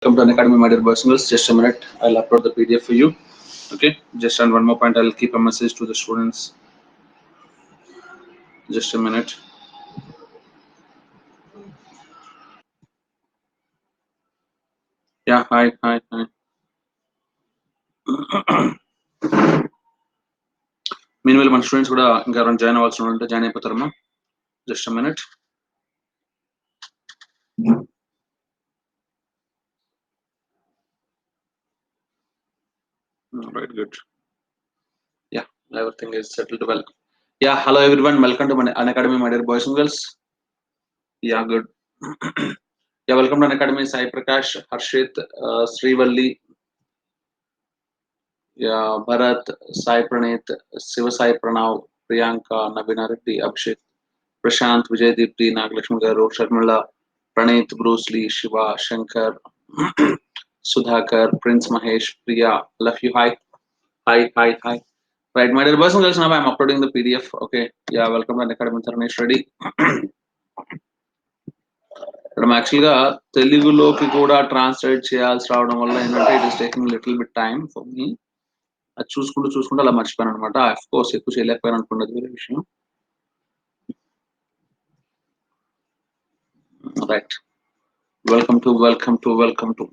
Welcome to Unacademy, my dear boys and girls. Just a minute, I'll upload the PDF for you. Okay, just on one more point, I'll keep a message to the students. Just a minute. Yeah, hi. Meanwhile, my students కూడా ఇంకా ఎవరైనా join అవ్వాల్సిన ఉంటే join అయిపోతారమ్మా. Just a minute. All right, good. Yeah, everything is settled well. Yeah, hello everyone. Welcome to Unacademy, my dear boys and girls. Yeah, good. Yeah, welcome to Unacademy. Sai Prakash, Harshit, Srivalli, yeah, Bharat, Sai Praneeth, Siva Sai Pranav, Priyanka, Navina Reddy, Abhishek, Prashant, Vijay Deepti, Nagalakshmi Garu, Sharmila, Praneeth, Bruce Lee, Shiva, Shankar, Sudhakar, Prince Mahesh, Priya, love you, hi. Right, my dear boys and girls, now I'm uploading the PDF. Okay, yeah, welcome to Unacademy. Tarnesh ready. ఇక్కడ యాక్చువల్గా తెలుగులోకి కూడా translate చేయాల్సి రావడం వల్ల ఏంటంటే it is taking little bit time for me. అది చూసుకుంటూ అలా మర్చిపోయాను అనమాట. ఆఫ్ కోర్స్ ఎక్కువ చేయలేకపోయాను అనుకున్నది వేరే విషయం. Right, welcome to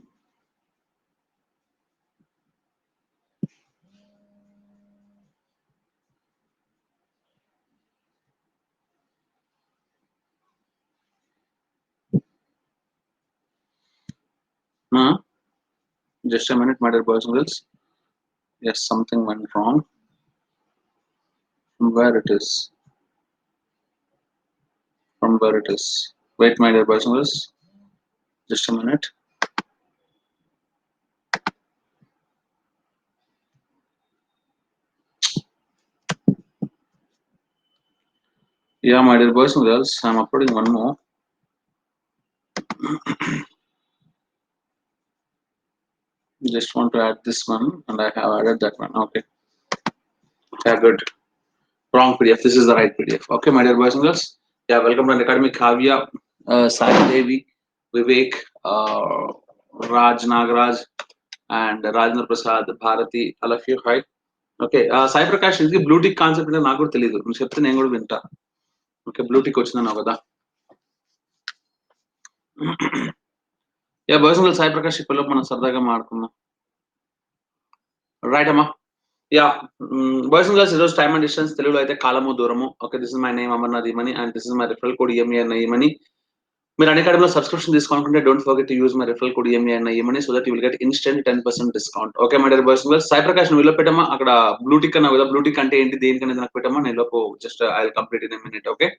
just a minute, my dear boys and girls. Yes, something went wrong. From where it is. Wait, my dear boys and girls, just a minute. Yeah, my dear boys and girls, I'm uploading one more. Just want to add this one, and I have added that one. Okay, yeah, good. Wrong PDF. This is the right PDF. Okay, my dear boys and girls. Yeah, welcome to Unacademy. Kavya, Sai Devi, Vivek, Raj Nagaraj, and Rajendra Prasad, Bharati. All of you, hi. Okay, Sai Prakash, ఇది blue tick concept అంటే నాకు కూడా తెలియదు. నువ్వు చెప్తే నేను కూడా వింటా. ఓకే, బ్లూ టిక్ వచ్చిందన్నావు కదా. Yeah boys and girls, Sai Prakash ఇప్పుడు మనం సరదాగా మాట్లాడుకుందాం. రైట్ అమ్మా. యా బాయ్స్ అండ్ గర్ల్స్, ఈరోజు టైమ్ అండ్ డిస్టెన్స్ తెలుగులో అయితే కాలము దూరము. Okay, this is my name Amarnath Eemani and this is my referral code EME. మీరు Unacademy సబ్స్క్రిప్షన్ తీసుకోవాలనుకుంటే don't forget to use my referral code EME so that you will get instant 10% discount. Okay my dear boys and girls, Sai Prakash నువ్వు ఇలా పెట్టమ్మా. అక్కడ blue tick అన్నా కదా, blue tick అంటే ఏంటి, దేనికనేది నాకు పెట్టమ్మా. నేను లోపు just I will complete in a minute. Okay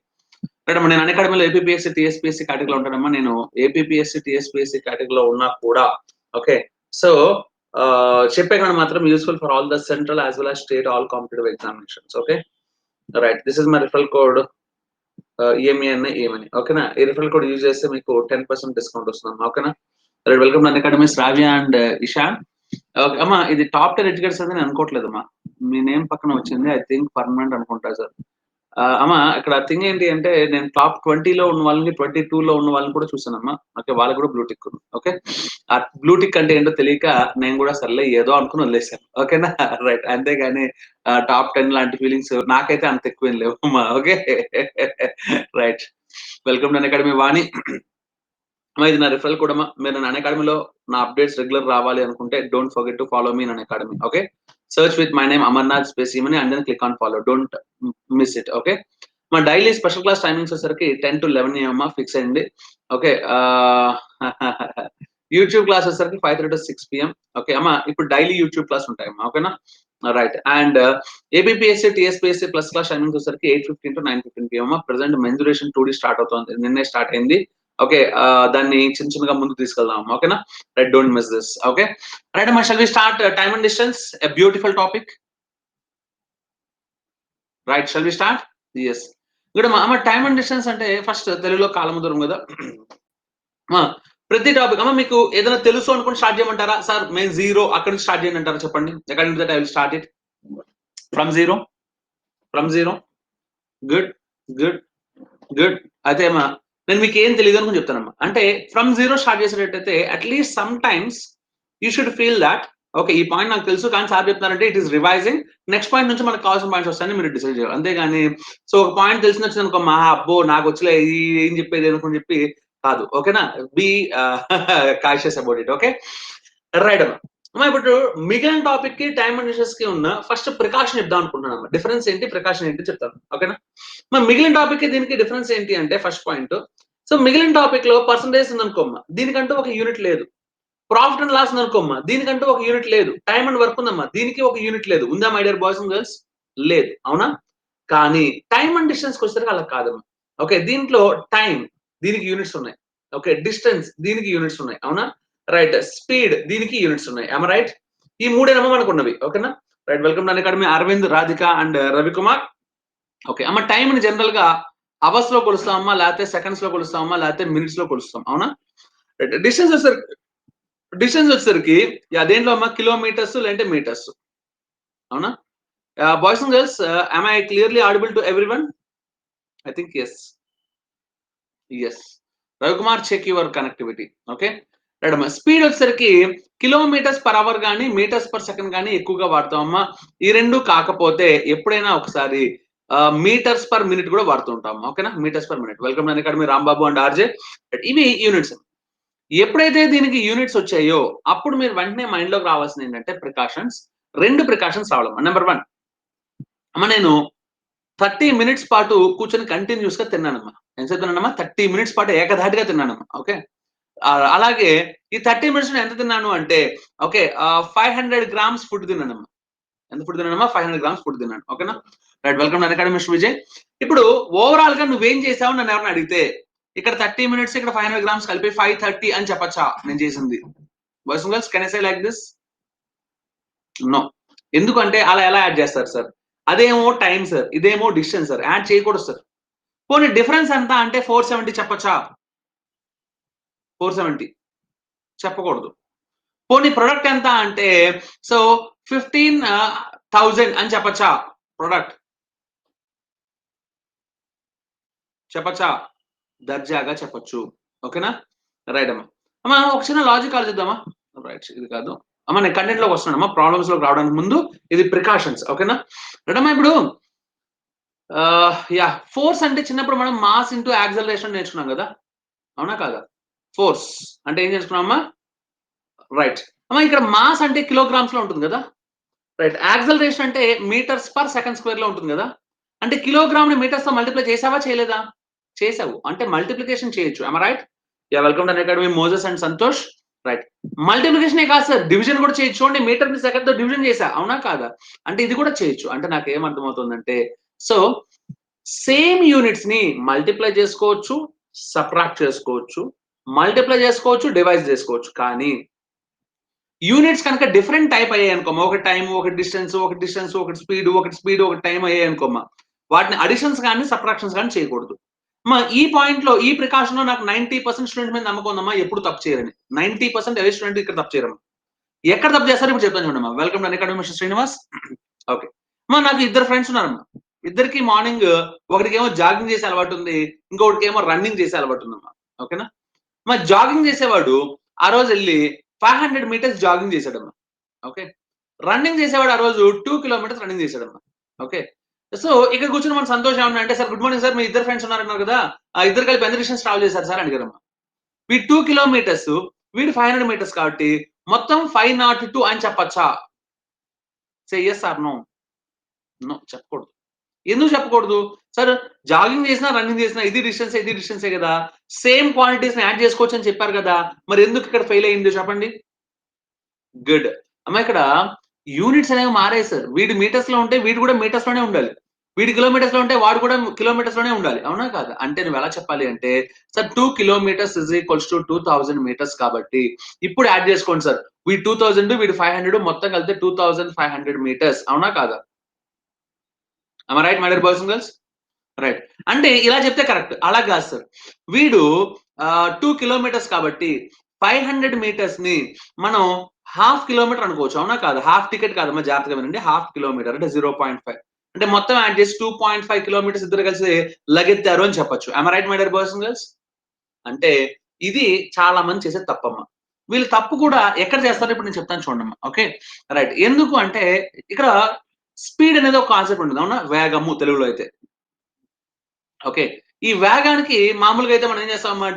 right అమ్మా. నేను Unacademyలో ఏపీపీఎస్సీ టీఎస్పీఎస్సీ కేటగిరీలో ఉంటానమ్మా. నేను ఏపీపీఎస్సీ టీఎస్పీఎస్సీ కేటగిరీలో ఉన్నా కూడా ఓకే సో చెప్పే మాత్రం useful for all the central as well as state all competitive examinations. Okay right, this is my referral code ఏమని. ఓకేనా, ఈ రిఫరల్ కోడ్ యూజ్ చేస్తే మీకు 10% డిస్కౌంట్ వస్తుంది. ఓకేనా right, welcome to Unacademy. Shravya and Ishan. Okay అమ్మా, ఇది టాప్ 10 ఎడ్యుకేటర్స్ అని నేను అనుకోవట్లేదు అమ్మా. మీ నేమ్ పక్కన వచ్చింది, ఐ థింక్ పర్మనెంట్ అనుకుంటా సార్. అమ్మా ఇక్కడ థింగ్ ఏంటి అంటే నేను టాప్ 20లో ఉన్న వాళ్ళని 22లో ఉన్న వాళ్ళని కూడా చూసానమ్మా. ఓకే, వాళ్ళకి కూడా బ్లూటిక్ ఉంది. ఓకే, ఆ బ్లూటిక్ అంటే ఏంటో తెలియక నేను కూడా సర్లే ఏదో అనుకుని వదిలేశాను. ఓకేనా రైట్, అంతేగాని టాప్ 10 లాంటి ఫీలింగ్స్ నాకైతే అంత ఎక్కువేం లేవు అమ్మా. Okay right, welcome to Unacademy. వాణి, ఇది నా రిఫరల్ కూడా. మీరు Unacademyలో నా అప్డేట్స్ రెగ్యులర్ రావాలి అనుకుంటే don't forget to follow me in Unacademy. Okay, search with my name Amarnath space Imani and then click on follow. Don't miss it. Okay, మా daily special class timings వచ్చేసరికి 10 to 11 AM fix అయింది. Okay, YouTube class వచ్చేసరికి 5:30 to 6 PM. Okay అమ్మా, ఇప్పుడు daily YouTube class ఉంటాయమ్మా. ఓకేనా right, and APPSC TSPSC plus class timings వచ్చేసరికి 8:15 to 9:15 PM. Present mensuration 2D start అవుతుంది, నిన్నే స్టార్ట్ అయింది. ఓకే, దాన్ని చిన్నగా ముందుకు తీసుకెళ్దాం. ఓకేనా right, don't miss this. Okay right అమ్మా, shall we start time and distance, a beautiful topic. Right, shall we start. Yes, ఇక్కడ అమ్మ టైమ్ అండ్ డిస్టెన్స్ అంటే ఫస్ట్ తెలుగులో కాలము దూరం కదా. ప్రతి టాపిక్ అమ్మ మీకు ఏదైనా తెలుసు అనుకుని స్టార్ట్ చేయమంటారా? సార్ మేము జీరో అక్కడి నుంచి స్టార్ట్ చేయండి అంటారా? చెప్పండి. According to that I will start it from zero. Good good good. అయితే అమ్మా నేను మీకు ఏం తెలియదు అనుకుని చెప్తానమ్మా. అంటే ఫ్రమ్ జీరో స్టార్ట్ చేసేటట్టయితే at least some times you should feel that okay ఈ పాయింట్ నాకు తెలుసు కానీ సార్ చెప్తున్నారంటే it is revising next point నుంచి మనకు కావాల్సిన పాయింట్స్ వస్తాయని మీరు డిసైడ్ చేయాలి. అంతేగాని సో ఒక పాయింట్ తెలిసిన వచ్చింది అనుకో మా అబ్బో నాకు వచ్చలే ఏం చెప్పేది అనుకుని చెప్పి కాదు. ఓకేనా? Be cautious about it. Okay right అమ్మా. ఇప్పుడు మిగిలిన టాపిక్ కి టైమ్ అండ్ డిస్టెన్స్ కి ఉన్న ఫస్ట్ ప్రికాషన్ చెప్దాం అనుకుంటున్నాను. డిఫరెన్స్ ఏంటి ప్రికాషన్ ఏంటి చెప్తాను. ఓకేనా? మరి మిగిలిన టాపిక్ కి దీనికి డిఫరెన్స్ ఏంటి అంటే ఫస్ట్ పాయింట్ సో మిగిలిన టాపిక్ లో పర్సంటేజ్ ఉందనుకోమ్మా దీనికంటూ ఒక యూనిట్ లేదు. ప్రాఫిట్ అండ్ లాస్ ఉందనుకోమ్మా దీనికంటూ ఒక యూనిట్ లేదు. టైం అండ్ వర్క్ ఉందమ్మా దీనికి ఒక యూనిట్ లేదు. ఉందా my dear boys and girls? లేదు. అవునా? కానీ టైమ్ అండ్ డిస్టెన్స్ కి వచ్చేసరికి అలా కాదమ్మా. ఓకే దీంట్లో టైం దీనికి యూనిట్స్ ఉన్నాయి. ఓకే డిస్టెన్స్ దీనికి యూనిట్స్ ఉన్నాయి. అవునా? రైట్ స్పీడ్ దీనికి యూనిట్స్ ఉన్నాయి. I right? ఈ మూడేనమ్మా మనకు ఉన్నవి. ఓకేనా? Right welcome to academy Aravind, Radhika and Ravikumar. Okay అమ్మ టైంని జనరల్ గా అవర్స్ లో కొలుస్తామమ్మా లేకపోతే సెకండ్స్ లో కొలుస్తామమ్మా లేకపోతే మినిట్స్ లో కొలుస్తాం. అవునా? డిస్టెన్స్ వచ్చేసరికి దేంట్లో అమ్మా కిలోమీటర్స్ లేదంటే మీటర్స్. అవునా? Boys and girls am I clearly audible to everyone? I think yes. Ravikumar check your connectivity. Okay right అమ్మా. స్పీడ్ వచ్చేసరికి కిలోమీటర్స్ పర్ అవర్ కానీ మీటర్స్ పర్ సెకండ్ కానీ ఎక్కువగా వాడతాం అమ్మా. ఈ రెండు కాకపోతే ఎప్పుడైనా ఒకసారి మీటర్స్ పర్ మినిట్ కూడా వాడుతూ ఉంటాం. ఓకేనా? Metres per minute. Welcome to academy Rambabu and RJ. ఇవి యూనిట్స్. ఎప్పుడైతే దీనికి యూనిట్స్ వచ్చాయో అప్పుడు మీరు వెంటనే మైండ్ లోకి రావాల్సింది ఏంటంటే ప్రికాషన్స్. రెండు ప్రికాషన్స్ రావడం. నెంబర్ 1 అమ్మ నేను 30 మినిట్స్ పాటు కూర్చొని కంటిన్యూస్ గా తిన్నానమ్మా. ఎంతసేపు తిన్నానమ్మా? 30 మినిట్స్ పాటు ఏకధాటిగా తిన్నానమ్మా. ఓకే అలాగే ఈ 30 మినిట్స్ ఎంత తిన్నాను అంటే ఓకే 500 గ్రామ్స్ ఫుడ్ తిన్నానమ్మా. ఎంత ఫుడ్ తిన్నానమ్మా? 500 గ్రామ్స్ ఫుడ్ తిన్నాను. ఓకేనా? Right welcome to academy mister Vijay. ఇప్పుడు ఓవరాల్ గా నువ్వేం చేసావు నన్ను ఎవరైనా అడిగితే ఇక్కడ 30 మినిట్స్ ఇక్కడ 500 గ్రామ్స్ కలిపి 530 అని చెప్పచ్చా నేను చేసింది? Boys and girls can I say like this? No. ఎందుకంటే అలా ఎలా యాడ్ చేస్తారు సార్? అదేమో టైం సార్, ఇదేమో డిస్టెన్స్ సార్. యాడ్ చేయకూడదు సార్. పోనీ డిఫరెన్స్ ఎంత అంటే 470 చెప్పచ్చా? 470 చెప్పకూడదు. పోనీ ప్రొడక్ట్ ఎంత అంటే సో 15,000 అని చెప్పచ్చా? ప్రొడక్ట్ చెప్పచ్చా? దర్జాగా చెప్పొచ్చు. ఓకేనా? రైట్ అమ్మా. అమ్మా ఒక చిన్న లాజిక్ ఆలోచిద్దామా? రైట్ ఇది కాదు అమ్మా. నేను కంటెంట్ లోకి వస్తున్నానమ్మా. ప్రాబ్లమ్స్ లోకి రావడానికి ముందు ఇది ప్రికాషన్స్. ఓకేనా? రైట్ అమ్మా. ఇప్పుడు ఫోర్స్ అంటే చిన్నప్పుడు మనం మాస్ ఇంటూ యాక్సలరేషన్ నేర్చుకున్నాం కదా? అవునా కాదా? ఫోర్స్ అంటే ఏం నేర్చుకున్నామమ్మా? రైట్ అమ్మా. ఇక్కడ మాస్ అంటే కిలోగ్రామ్స్ లో ఉంటుంది కదా? రైట్ యాక్సలరేషన్ అంటే మీటర్స్ పర్ సెకండ్ స్క్వేర్ లో ఉంటుంది కదా? అంటే కిలోగ్రామ్ ని మీటర్స్ తో మల్టిప్లై చేసావా చేయలేదా? చేసావు. అంటే మల్టిప్లికేషన్ చేయొచ్చు. I right? Welcome to academy Moses and Santosh. Right మల్టిప్లికేషనే కాదు సార్ డివిజన్ కూడా చేయొచ్చు. చూడండి మీటర్ ని సెకండ్ తో డివిజన్ చేసా. అవునా కాదా? అంటే ఇది కూడా చేయొచ్చు. అంటే నాకు ఏమర్థమవుతుందంటే సో సేమ్ యూనిట్స్ ని మల్టిప్లై చేసుకోవచ్చు, సబ్ట్రాక్ట్ చేసుకోవచ్చు, మల్టిప్లై చేసుకోవచ్చు, డివైడ్ చేసుకోవచ్చు. కానీ యూనిట్స్ కనుక డిఫరెంట్ టైప్ అయ్యాయి అనుకోమా ఒక టైం ఒక డిస్టెన్స్ ఒకటి స్పీడ్ ఒకటి టైం అయ్యాయి అనుకోమా వాటిని అడిషన్స్ కానీ సబ్ట్రాక్షన్స్ కానీ చేయకూడదు. ఈ పాయింట్ లో ఈ ప్రికాషన్ లో నాకు 90% స్టూడెంట్ మీద నమ్మకం ఉందమ్మా. ఎప్పుడు తప్పు చేయరని. 90% ఎవరి స్టూడెంట్ ఇక్కడ తప్పు చేయరమ్మా. ఎక్కడ తప్పు చేస్తారు ఇప్పుడు చెప్తాను చూడమ్మా. Welcome to academy mister Srinivas. Okay నాకు ఇద్దరు ఫ్రెండ్స్ ఉన్నారమ్మా. ఇద్దరికి మార్నింగ్ ఒకటికేమో జాగింగ్ చేసే అలవాటు ఉంది, ఇంకొకటికేమో రన్నింగ్ చేసే అలవాటు ఉందమ్మా. ఓకేనా? మరి జాగింగ్ చేసేవాడు ఆ రోజు వెళ్ళి 500 మీటర్స్ జాగింగ్ చేశాడమ్మా. ఓకే రన్నింగ్ చేసేవాడు ఆ రోజు 2 కిలోమీటర్స్ రన్నింగ్ చేశాడమ్మా. ఓకే సో ఇక్కడ కూర్చొని మన సంతోషం ఏమన్నా అంటే సార్ గుడ్ మార్నింగ్ సార్ మీ ఇద్దరు ఫ్రెండ్స్ ఉన్నారన్నారు కదా ఆ ఇద్దరు కలిపి ఎంత డిస్టెన్స్ ట్రావెల్ చేశారు సార్ అని అడిగారమ్మా. వీడు 2 కిలోమీటర్స్ వీడు 500 మీటర్స్ కాబట్టి మొత్తం 502 అని చెప్పచ్చా? Say yes or no? No చెప్పకూడదు. ఎందుకు చెప్పకూడదు? సార్ జాగింగ్ చేసినా రన్నింగ్ చేసినా ఇది డిస్టెన్సే కదా? సేమ్ క్వాంటిటీస్ ని యాడ్ చేసుకోవచ్చు అని చెప్పారు కదా? మరి ఎందుకు ఇక్కడ ఫెయిల్ అయింది చెప్పండి? గుడ్ అమ్మ. ఇక్కడ యూనిట్స్ అనేవి మారాయి సార్. వీడి మీటర్స్ లో ఉంటే వీడు కూడా మీటర్స్ లోనే ఉండాలి. వీడి కిలోమీటర్స్ లో ఉంటే వాడు కూడా కిలోమీటర్స్ లోనే ఉండాలి. అవునా కాదా? అంటే నువ్వు ఎలా చెప్పాలి అంటే sir 2 kilometres is equals to 2000 metres కాబట్టి ఇప్పుడు యాడ్ చేసుకోండి సార్. వీడి 2000 వీడి 500 మొత్తం కలిపితే 2500 మీటర్స్. అవునా కాదా? Right my dear boys and girls? Right అంటే ఇలా చెప్తే కరెక్ట్. అలా కాదు సార్. వీడు 2 కిలోమీటర్స్ కాబట్టి 500 మీటర్స్ ని మనం హాఫ్ కిలోమీటర్ అనుకోవచ్చు. అవునా కాదు? హాఫ్ టికెట్ కాదమ్మా జాగ్రత్తగా వినండి. హాఫ్ కిలోమీటర్ అంటే 0.5 అంటే మొత్తం యాడ్ చేసి 2.5 కిలోమీటర్స్ ఇద్దరు కలిసి లగెత్తారు అని చెప్పొచ్చు. Right my dear boys and girls? అంటే ఇది చాలా మంది చేసే తప్పమ్మ. వీళ్ళు తప్పు కూడా ఎక్కడ చేస్తారో ఇప్పుడు నేను చెప్తాను చూడండమ్మా. ఓకే. రైట్. ఎందుకు అంటే ఇక్కడ స్పీడ్ అనేది ఒక కాన్సెప్ట్ ఉంటుంది. అవునా? వేగము తెలుగులో అయితే. ఓకే. ఈ వేగానికి మామూలుగా అయితే మనం ఏం చేస్తామమ్మా,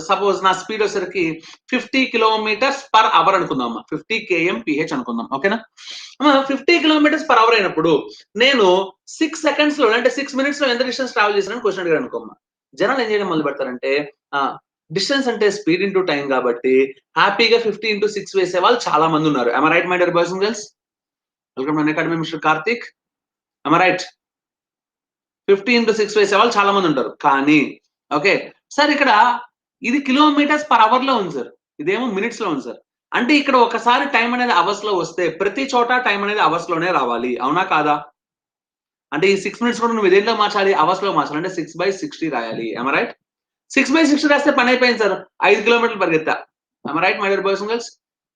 సపోజ్ నా స్పీడ్ వచ్చేసరికి 50 కిలోమీటర్స్ పర్ అవర్ అనుకుందామమ్మా. 50 కేఎంపీహెచ్ అనుకుందాం. ఓకేనా? 50 కిలోమీటర్స్ పర్ అవర్ అయినప్పుడు నేను 6 సెకండ్స్ లో అంటే 6 మినిట్స్ లో ఎంత డిస్టెన్స్ ట్రావెల్ చేశానని క్వశ్చన్ అడిగాడు అనుకోమ్మా. జనాలు ఏం చేయడం మొదలు పెడతారంటే డిస్టెన్స్ అంటే స్పీడ్ ఇంటూ టైం కాబట్టి హ్యాపీగా 50 ఇంటూ 6 వేసే వాళ్ళు చాలా మంది ఉన్నారు. am I right my dear boys and girls? Welcome to academy mister Karthik. am I right? 50 into 6 వేసే వాళ్ళు చాలా మంది ఉంటారు. కానీ ఓకే సార్ ఇక్కడ ఇది కిలోమీటర్స్ పర్ అవర్ లో ఉంది సార్. ఇదేమో మినిట్స్ లో ఉంది సార్. అంటే ఇక్కడ ఒకసారి టైం అనేది అవర్స్ లో వస్తే ప్రతి చోట టైం అనేది అవర్స్ లోనే రావాలి. అవునా కాదా? అంటే ఈ 6 మినిట్స్ కూడా నువ్వు దేంట్లో మార్చాలి? అవర్స్ లో మార్చాలి. అంటే 6/60 రాయాలి. am I right? 6/60 రాస్తే పని అయిపోయింది సార్. 5 కిలోమీటర్లు పరిగెత్తా. am I right my dear boys and girls?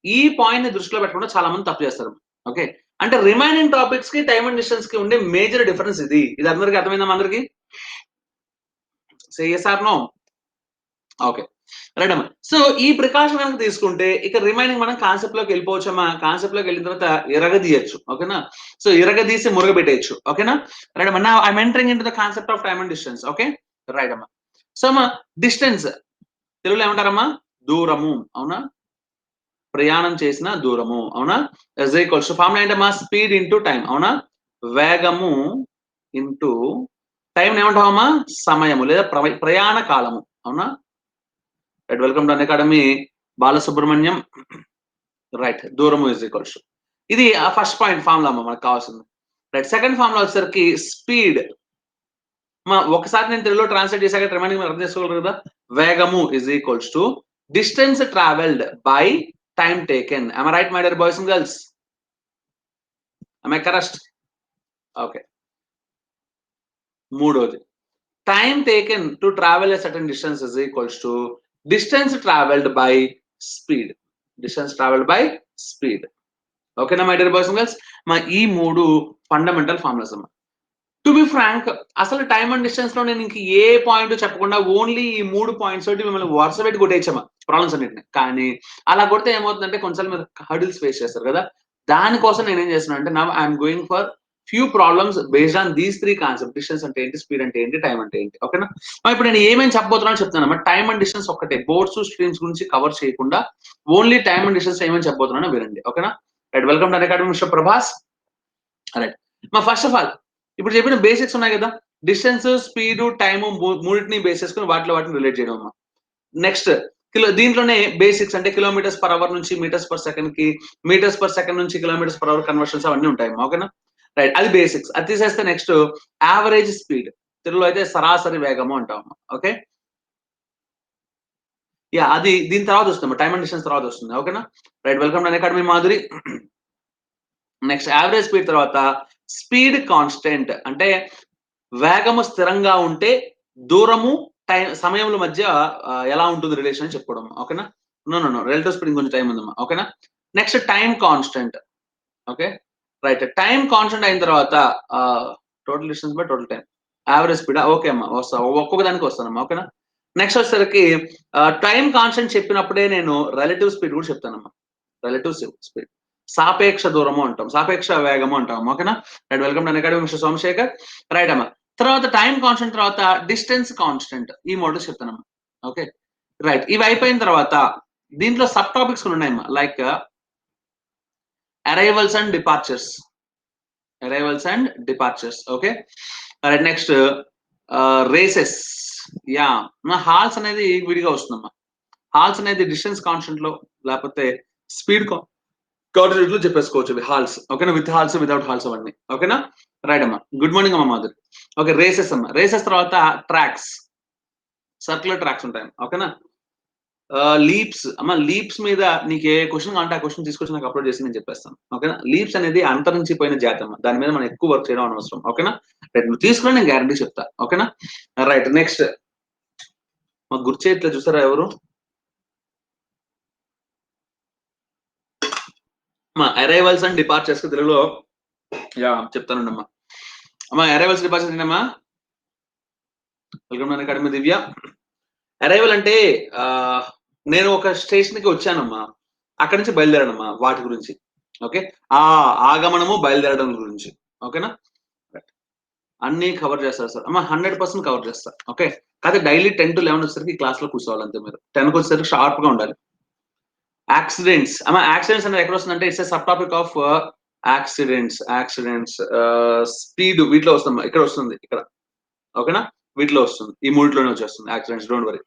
ఈ పాయింట్ ని దృష్టిలో పెట్టుకుంటే చాలా మంది తప్పు చేస్తారు. ఓకే. అంటే రిమైనింగ్ టాపిక్స్ కి టైమ్ అండ్ డిస్టెన్స్ కి ఉండే మేజర్ డిఫరెన్స్ ఇది. ఇది అందరికి అర్థమైందా అందరికి? సే yes or no? Okay. Right అమ్మా. సో ఈ ప్రికాషన్ కనుక తీసుకుంటే ఇక రిమైనింగ్ మనం కాన్సెప్ట్ లోకి వెళ్ళిపోవచ్చమ్మా. కాన్సెప్ట్ లోకి వెళ్ళిన తర్వాత ఇరగదీయచ్చు. ఓకేనా? సో ఇరగదీసి మురగబెట్టేయచ్చు. ఓకేనా? రైట్ అమ్మా. Now I'm entering into the concept of time and distance. Okay. Right అమ్మా. సో అమ్మా డిస్టెన్స్ తెలుగులో ఏమంటారమ్మా? దూరము. అవునా? ప్రయాణం చేసిన దూరము. అవునా? ఇస్ ఈక్వల్స్ టు ఫార్ములా ఏంటమ్మా? Speed into time. అవునా? వేగము ఇంటూ టైం ఏమంటామమ్మా? సమయము లేదా ప్రయాణ కాలము. అవునా? Right. Welcome to academy Balasubrahmanyam. Right. దూరము ఇస్ ఈక్వల్స్ టు ఇది ఫస్ట్ పాయింట్ ఫార్ములా అమ్మా మనకు కావాల్సింది. రైట్. సెకండ్ ఫార్ములా వచ్చేసరికి స్పీడ్. ఒకసారి నేను తెలుగులో ట్రాన్స్లేట్ చేశాక రిమైనింగ్ అర్థం చేసుకోగలరు కదా? వేగము is equals to distance travelled by time taken. am I right my dear boys and girls? am I correct? Okay. మూడోది time taken to travel a certain distance is equals to distance travelled by speed. Distance travelled by speed. ఓకేనా my dear boys and girls? ఈ మూడు fundamental formulas అమ్మా. To be frank అసలు time and distance లో నేను ఇంక ఏ point చెప్పకుండా only ఈ 3 పాయింట్స్ తోటి మిమ్మల్ని వరుస పెట్టి కొట్టేయచ్చమ్మా ప్రాబ్లమ్స్ అన్నిటిని. కానీ అలా కొడితే ఏమవుతుందంటే కొంచెం మీరు హర్డిల్స్ ఫేస్ చేస్తారు కదా. దానికోసం నేను ఏం చేస్తున్నాను అంటే now I'm going for few problems based on these 3 concept. Distance అంటే ఏంటి, స్పీడ్ అంటే ఏంటి, టైం అంటే ఏంటి. ఓకేనా? ఇప్పుడు నేను ఏమేమి చెప్పబోతున్నాను చెప్తానమ్మా. టైమ్ అండ్ డిస్టెన్స్ ఒక్కటే, బోర్డ్స్ స్ట్రీమ్స్ గురించి కవర్ చేయకుండా ఓన్లీ టైమ్ అండ్ డిస్టెన్స్ ఏమేమి చెప్పబోతున్నానో వినండి. ఓకేనా? Right. Welcome to academy mister Prabhas. Right. First of all ఇప్పుడు చెప్పిన బేసిక్స్ ఉన్నాయి కదా, డిస్టెన్స్, స్పీడ్, టైమ్ మూడింటిని బేస్ చేసుకుని వాటిని రిలేట్ చేయడం అమ్మా. నెక్స్ట్ దీంట్లోనే బేసిక్స్ అంటే కిలోమీటర్స్ పర్ అవర్ నుంచి మీటర్స్ పర్ సెకండ్ కి, మీటర్స్ పర్ సెకండ్ నుంచి కిలోమీటర్స్ పర్ అవర్ కన్వర్షన్స్ అవన్నీ ఉంటాయి. ఓకేనా? రైట్. అది బేసిక్స్. అది తీసేస్తే నెక్స్ట్ యావరేజ్ స్పీడ్, తెలుగులో అయితే సరాసరి వేగము అంటాం. ఓకే. యా అది దీని తర్వాత వస్తుంది, టైమ్ అండ్ డిస్టెన్స్ తర్వాత వస్తుంది. ఓకేనా? Right. Welcome to academy Madhuri. Next average speed తర్వాత స్పీడ్ కాన్స్టెంట్ అంటే వేగము స్థిరంగా ఉంటే దూరము సమయముల మధ్య ఎలా ఉంటుంది రిలేషన్ అని చెప్పుకోవడం. ఓకేనా? నో రిలేటివ్ స్పీడ్ కొంచెం టైం ఉందమ్మా. ఓకేనా? Next time constant. Okay. Right. Time constant అయిన తర్వాత total distance by total time, average speed. Okay అమ్మా వస్తా, ఒక్కొక్క దానికి వస్తానమ్మా. ఓకేనా? నెక్స్ట్ వచ్చేసరికి టైం కాన్స్టెంట్ చెప్పినప్పుడే నేను రిలేటివ్ స్పీడ్ కూడా చెప్తానమ్మా. రిలేటివ్ స్పీడ్ సాపేక్ష దూరము అంటాం, సాపేక్ష వేగము అంటాం. ఓకేనా? Right. Welcome to academy mister Somashekhar. Right అమ్మా. తర్వాత టైం కాన్స్టెంట్ తర్వాత డిస్టెన్స్ కాన్స్టెంట్, ఈ మోడల్స్ చెప్తానమ్మా. ఓకే. రైట్. ఇవి అయిపోయిన తర్వాత దీంట్లో సబ్ టాపిక్స్ ఉన్నాయమ్మా. Like arrivals and departures. Okay. Right. Next races. Yeah halls అనేది విడిగా వస్తుందమ్మా. హాల్స్ అనేది డిస్టెన్స్ కాన్స్టెంట్ లో లేకపోతే స్పీడ్ కాన్స్టెంట్ లో చెప్పేసుకోవచ్చు. ఇవి హాల్స్. ఓకేనా? విత్ హాల్స్, వితౌట్ హాల్స్ అవన్నీ. ఓకేనా? రైట్ అమ్మా. గుడ్ మార్నింగ్ అమ్మా మాధురి. ఓకే. రేసెస్ అమ్మా. రేసెస్ తర్వాత ట్రాక్స్, సర్క్యులర్ ట్రాక్స్ ఉంటాయి. ఓకేనా? లీప్స్ అమ్మా. లీప్స్ మీద నీకు ఏ క్వశ్చన్ కావాలంటే ఆ క్వశ్చన్ తీసుకొచ్చి నాకు అప్లోడ్ చేసి నేను చెప్పేస్తాను. ఓకేనా? లీప్స్ అనేది అంతరించిపోయిన జాతి అమ్మా. దాని మీద మనం ఎక్కువ వర్క్ చేయడం అనవసరం. ఓకేనా? రైట్. నువ్వు తీసుకుని నేను గ్యారంటీ చెప్తా. ఓకేనా? రైట్. నెక్స్ట్ మాకు గుర్తు చేయట్లేదు చూసారా ఎవరు? అరైవల్స్ అండ్ డిపార్చర్స్ తెలుగులో యా చెప్తానండి అమ్మా. అమ్మా అరైవల్స్ డిపార్చర్స్ ఏంటమ్మా? Welcome to academy Divya. Arrival అంటే నేను ఒక స్టేషన్‌కి వచ్చానమ్మా. అక్కడి నుంచి బయలుదేరానమ్మా వాటి గురించి. ఓకే. ఆగమనము, బయలుదేరడం గురించి. ఓకేనా? అన్నీ కవర్ చేస్తారు సార్. అమ్మ 100% కవర్ చేస్తా. ఓకే. కాకపోతే డైలీ 10-11 వచ్చేసరికి క్లాస్‌లో కూర్చోవాలి అంతే మీరు. 10కి వచ్చేసరికి షార్ప్‌గా ఉండాలి. యాక్సిడెంట్స్ యాక్సిడెంట్స్ అనేది ఎక్కడ వస్తుందంటే it's a sub topic of accidents speed వీటిలో వస్తుందమ్మా. ఇక్కడ వస్తుంది ఇక్కడ. ఓకేనా? వీటిలో వస్తుంది. ఈ మూడిట్లోనే వచ్చేస్తుంది యాక్సిడెంట్స్ డోంట్ వరీ.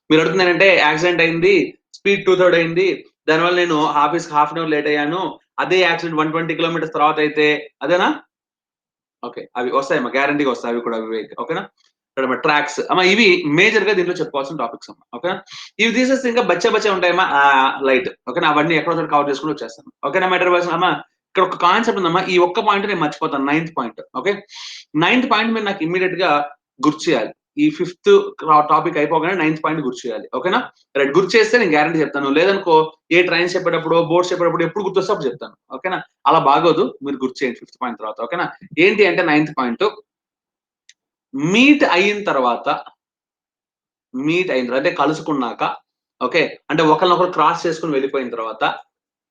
మీరు అడుగుతుంది ఏంటంటే యాక్సిడెంట్ అయింది, స్పీడ్ 2/3 అయింది. దానివల్ల నేను ఆఫీస్‌కి హాఫ్ అన్ అవర్ లేట్ అయ్యాను. అదే యాక్సిడెంట్ 120 కిలోమీటర్స్ తర్వాత అయితే అదేనా? ఓకే. అవి వస్తాయమ్మా. గ్యారంటీగా వస్తాయి అవి కూడా వివేక్. ఓకేనా? ఇక్కడ ట్రాక్స్ ఇవి మేజర్‌గా దీంట్లో చెప్పుకోవాల్సిన టాపిక్స్ అమ్మా. ఓకేనా? ఇవి తీసేస్తే ఇంకా బచ్చా బచ్చా ఉంటాయమ్మా. లైట్. ఓకేనా? అవన్నీ ఎక్కడో చోట కవర్ చేసుకుంటూ వచ్చేస్తాను. ఓకేనా మై డియర్ బాయ్స్ ఇక్కడ ఒక కాన్సెప్ట్ ఉందమ్మా. ఈ ఒక్క పాయింట్ నేను మర్చిపోతాను. Ninth point. Okay. Ninth point మీరు నాకు ఇమ్మీడియేట్‌గా గుర్తు చేయాలి. ఈ ఫిఫ్త్ టాపిక్ అయిపోగానే నైన్త్ పాయింట్ గుర్తు చేయాలి. ఓకేనా? రైట్. గుర్తు చేస్తే నేను గ్యారంటీ చెప్తాను. లేదనుకో ఏ ట్రైన్స్ చెప్పేటప్పుడు, బోర్డ్స్ చెప్పేటప్పుడు ఎప్పుడు గుర్తొస్తే అప్పుడు చెప్తాను. ఓకేనా? అలా బాగోదు. మీరు గుర్తు చేయండి ఫిఫ్త్ పాయింట్ తర్వాత. ఓకేనా? ఏంటి అంటే నైన్త్ పాయింట్ మీట్ అయిన తర్వాత అంటే కలుసుకున్నాక ఓకే. అంటే ఒకళ్ళనొకళ్ళు క్రాస్ చేసుకొని వెళ్ళిపోయిన తర్వాత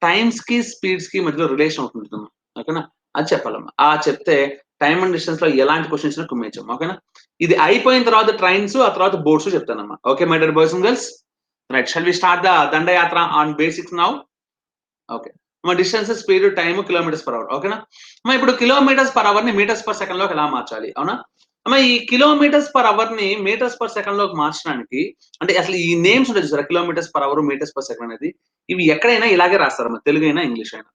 టైమ్స్‌కి, స్పీడ్స్‌కి మధ్యలో రిలేషన్ ఒకటుంటుందమ్మా. ఓకేనా? అది చెప్పాలమ్మా. చెప్తే టైమ్ అండ్ డిస్టెన్స్‌లో ఎలాంటి క్వెషన్ ఇచ్చినా కుమ్మేయొచ్చమ్మా. ఓకేనా? ఇది అయిపోయిన తర్వాత ట్రైన్స్, ఆ తర్వాత బోట్స్ చెప్తానమ్మా. Okay my dear boys and girls. Right. Shall we start the దండయాత్ర on basics now? Okay. Distance, speed, time, kilometres per hour. ఓకేనా? ఇప్పుడు కిలోమీటర్స్ పర్ అవర్‌ని మీటర్స్ పర్ సెకండ్ లోకి ఎలా మార్చాలి? అవునా? ఈ కిలోమీటర్స్ పర్ అవర్‌ని మీటర్స్ పర్ సెకండ్ లోకి మార్చడానికి అంటే అసలు ఈ నేమ్స్ ఉంటాయి చూసారా? Kilometres per hour, metres per second అనేది ఇవి ఎక్కడైనా ఇలాగే రాస్తారమ్మా. తెలుగైనా, ఇంగ్లీష్ అయినా.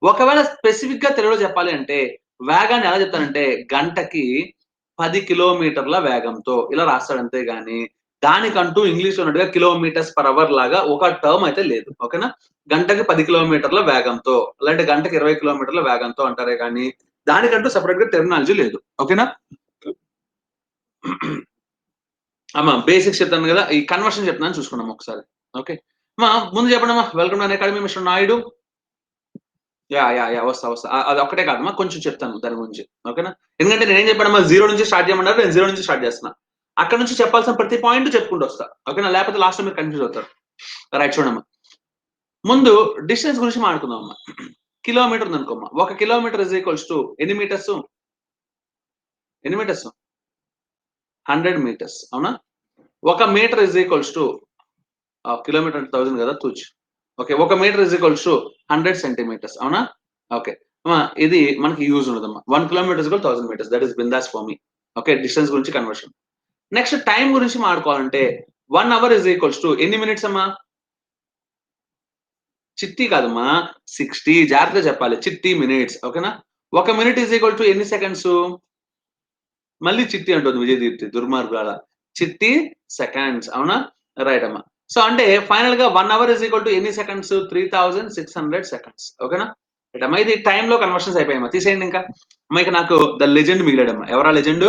ఒకవేళ స్పెసిఫిక్‌గా తెలుగులో చెప్పాలి అంటే వేగాన్ని ఎలా చెప్తానంటే గంటకి 10 కిలోమీటర్ల వేగంతో ఇలా రాస్తాడు అంతే గాని దానికంటూ ఇంగ్లీష్‌లో ఉన్నట్టుగా కిలోమీటర్స్ పర్ అవర్ లాగా ఒక టర్మ్ అయితే లేదు. ఓకేనా? గంటకి 10 కిలోమీటర్ల వేగంతో, లేదంటే గంటకి 20 కిలోమీటర్ల వేగంతో అంటారే కానీ, దానికంటూ సెపరేట్‌గా టెర్మినాలజీ లేదు. ఓకేనా? బేసిక్స్ చెప్తాను కదా! ఈ కన్వర్షన్ చెప్తున్నాను చూసుకుందాం ఒకసారి. ఓకే. ముందు చెప్పండమ్మా. Welcome to academy mister Naidu. వస్తా. అది ఒక్కటే కాదమ్మా. కొంచెం చెప్తాను దాని గురించి. ఓకేనా? ఎందుకంటే నేనేం చెప్పానమ్మా 0 నుంచి స్టార్ట్ చేయమన్నారు. నేను 0 నుంచి స్టార్ట్ చేస్తున్నా. అక్కడి నుంచి చెప్పాల్సిన ప్రతి పాయింట్ చెప్పుకుంటూ వస్తా. ఓకేనా? లేకపోతే లాస్ట్‌లో మీరు కన్‌ఫ్యూజ్ అవుతారు. రైట్ చూడమ్మా. ముందు డిస్టెన్స్ గురించి మాట్లాడుకుందామమ్మా. కిలోమీటర్ ఉందనుకోమ్మా. 1 కిలోమీటర్ ఈజ్ ఈక్వల్స్ టు ఎన్ని మీటర్స్? ఎన్ని మీటర్స్? 100 మీటర్స్. అవునా? 1 metre is equals to kilometre అంటే 1000 కదా! తూచ్. Okay. 1 metre is equals to 100 centimetres. అవునా? ఓకే. ఇది మనకి యూజ్ ఉండదమ్మా. 1 kilometre is equal 1000 metres. That is బిందాస్ ఫర్ మీ. ఓకే. డిస్టెన్స్ గురించి కన్వర్షన్. నెక్స్ట్ టైమ్ గురించి మాట్లాడుకోవాలంటే 1 అవర్ ఈజ్ ఈక్వల్స్ టు ఎన్ని మినిట్స్ అమ్మా? చిట్టి కాదమ్మా. 60 జాగ్రత్తగా చెప్పాలి. చిట్టి మినిట్స్. ఓకేనా? 1 మినిట్ ఈజ్ ఈక్వల్ టు ఎన్ని సెకండ్స్? మళ్ళీ చిట్టి అంటుంది విజయదీప్తి దుర్మార్గురాల. చిట్టి సెకండ్స్. అవునా? రైట్ అమ్మా. సో, అంటే ఫైనల్‌గా 1 అవర్ ఈజ్ ఈక్వల్ టు ఎన్ని సెకండ్స్? 3600 సెకండ్స్. ఓకేనా? రైట్ అమ్మా. ఇది టైమ్‌లో కన్వర్షన్స్ అయిపోయాయమ్మా. తీసేయండి ఇంకా. ఇక నాకు ద లెజెండ్ మిగిలాడమ్మా. ఎవరా లెజెండ్?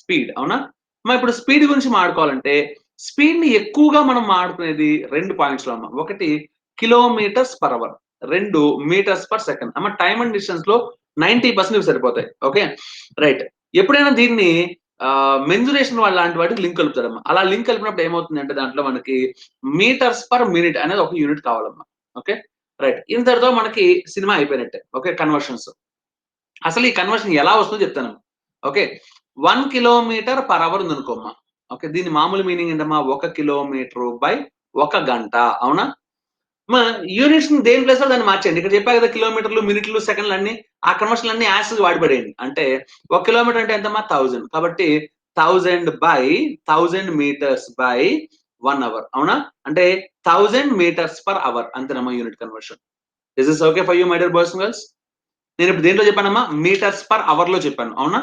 స్పీడ్. అవునా? ఇప్పుడు స్పీడ్ గురించి మాట్లాడుకోవాలంటే స్పీడ్‌ని ఎక్కువగా మనం మాట్లాడుకునేది 2 పాయింట్స్‌లో అమ్మా. ఒకటి kilometres per hour. 2 metres per second. Time and డిస్టెన్స్‌లో 90% ఇవి సరిపోతాయి. ఓకే. రైట్. ఎప్పుడైనా దీన్ని మెన్సురేషన్ లాంటి వాటికి లింక్ కలుపుతారమ్మా. అలా లింక్ కలిపినప్పుడు ఏమవుతుందంటే దాంట్లో మనకి మీటర్స్ పర్ మినిట్ అనేది ఒక యూనిట్ కావాలమ్మా. ఓకే. రైట్. ఇంతటితో మనకి సినిమా అయిపోయినట్టే. ఓకే. కన్వర్షన్స్. అసలు ఈ కన్వర్షన్ ఎలా వస్తుందో చెప్తాను. ఓకే. 1 కిలోమీటర్ పర్ అవర్ ఉందనుకోమ్మా. ఓకే. దీని మామూలు మీనింగ్ ఏంటమ్మా? 1 కిలోమీటరు బై 1 గంట. అవునా? మా యూనిట్స్‌ని దేని ప్లేస్‌లో దాన్ని మార్చేయండి. ఇక్కడ చెప్పా కదా! కిలోమీటర్లు, మినిట్లు, సెకండ్లు అన్నీ ఆ కన్వర్షన్‌లన్నీ యాస్ టీజ్ వాడి పడేయండి. అంటే 1 కిలోమీటర్ అంటే ఎంతమ్మా? 1000. కాబట్టి 1000 మీటర్స్ బై 1 అవర్. అవునా? అంటే 1000 మీటర్స్ పర్ అవర్ అంతేనమ్మా unit conversion. Is this okay for you my dear boys and girls? నేనిప్పుడు దేంట్లో చెప్పానమ్మా? మీటర్స్ పర్ అవర్‌లో చెప్పాను. అవునా?